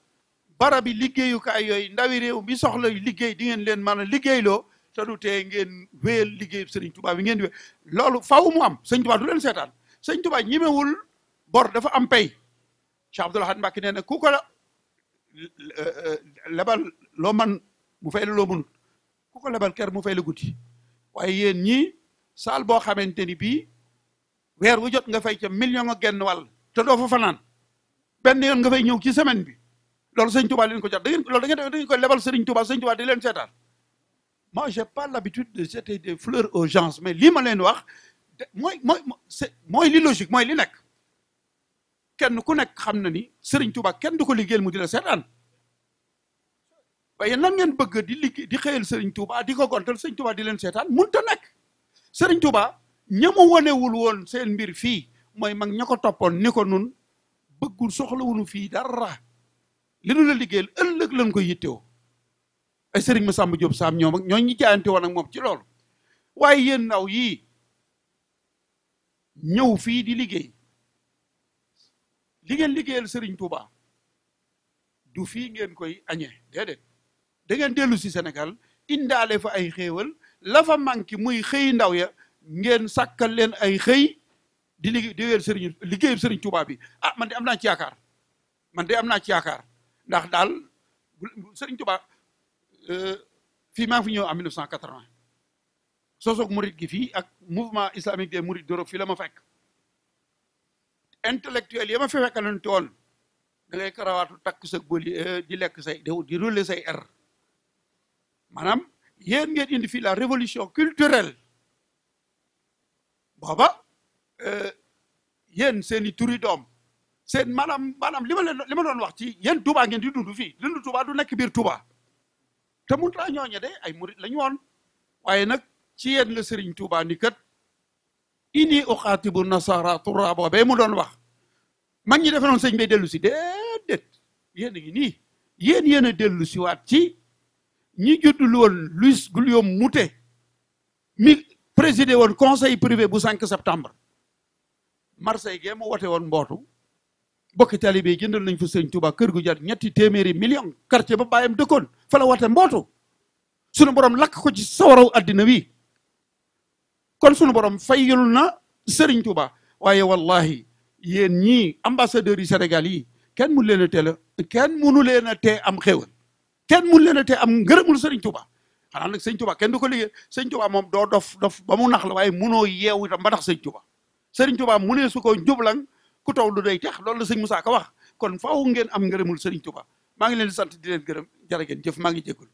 barabi liggéeyukaay yooyu ndawi réew mi soxla liggéey di ngeen leen mën a liggéeyloo te du tee ngeen wéyal liggéeyu Serigne Touba bi ngeen di wéy loolu faaw mu am sëñ Touba du leen seetaan sëñ Touba ñimewul bor dafa am pay Cheikh Abdoul Ahad Mbacké nee na ku ko lebal loo man mu fay la loo mënut ku ko lebal ker mu fay la guddi waaye yéen ñii saal boo xamante ni bii weer wu jot nga fay ca million ak genn wàll te doo fa fanaan benn yoon nga fay ñëw ci semaine bi loolu sëñ Touba leen ko jot loolu da ngeen ko lebal Serigne Touba sëñ Touba di leen seetaan moi j'ai pas l'habitude de jeter des fleurs aux gens mais lii ma leen wax mooy li logique mooy li nekk kenn ku nekk xam na ni Serigne Touba kenn du ko liggéeyal mu di la seetaan waaye nan ngeen bëgg di liggéey di xëyal Serigne Touba di ko gontal Serigne Touba di leen seetaan mënut a nekk Serigne Touba ñamu wanewul woon seen mbir fii mooy mag ña ko toppoon ni ko nun bëggul soxlawunu fii dara li nu la liggéeyal ëllëg lañ koy yittewoo ay Serigne Massamba Diop Sam ñoom ak ñooñu ñi jaayante woon ak moom ci loolu waaye yéen ndaw yii ñëw fii di liggéey li ngeen liggéeyal Serigne Touba du fii ngeen koy añee déedéet da ngeen dellu si Sénégal indaale fa ay xéewal la fa manqué muy xëy ndaw ya ngeen sàkkal leen ay xëy di liggéeyal liggéeyal Serigne Touba bi man de am naa ci yaakaar ndax daal Serigne Touba fii maa ngi fi ñëw en 1980 sosoog murid gi fii ak mouvement islamique des mourides d'Europe fii la ma fekk intellectuel ya ma fi fekkaloon tool da ngay karawaatu takk sa bëli di lekk say di rouler say air maanaam yéen ngeen indi fii la révolution culturelle booba yéen seen i turi doom seen maanaam li ma doon wax ci yéen Touba ngeen di dund fii dund Touba du nekk biir Touba te mun taa ñooñe de ay murid la ñu woon waaye nag ci yéen la Serigne Touba ni kat ini uxaatibu nasara turra boobee mu doon wax mag ñi defe noon sëñ bay dellu si déedéet yéen a ngi nii yéen a dellu si waat ci ñi juddul woon Louis Guillaume Moutet mi présidé woon conseil privé bu 5 septembre Marseille gee mu wote woon mbootu bokki talibé yi jëndal nañ fa sëñ Touba kër gu jar ñetti téeméeri million quartier ba bàyyam dëkkoon fa la wote mbootu sunu borom lakk ko ci sawaraw àddina wi kon sunu borom fayul na Sëriñ Touba waaye wallahi yéen ñii ambassadeurs yi Sénégal yi kenn mun leen a teel a kenn munu leen a tee am xéwal kenn mun leen a tee am ngërëmul Sëriñ Touba xanaa nag sëñ Touba kenn du ko liggéey sëñ Touba moom doo dof ba mu nax la waaye munoo yeewu itam ba nax sëñ Touba Sëriñ Touba mu ne su ko njublang ku taw lu day tax loolu la sëñ Moussa Ka wax kon faaw ngeen am ngërëmul Sëriñ Touba maa ngi leen di sant di leen gërëm jërë ngeen jëf maa ngi jéggul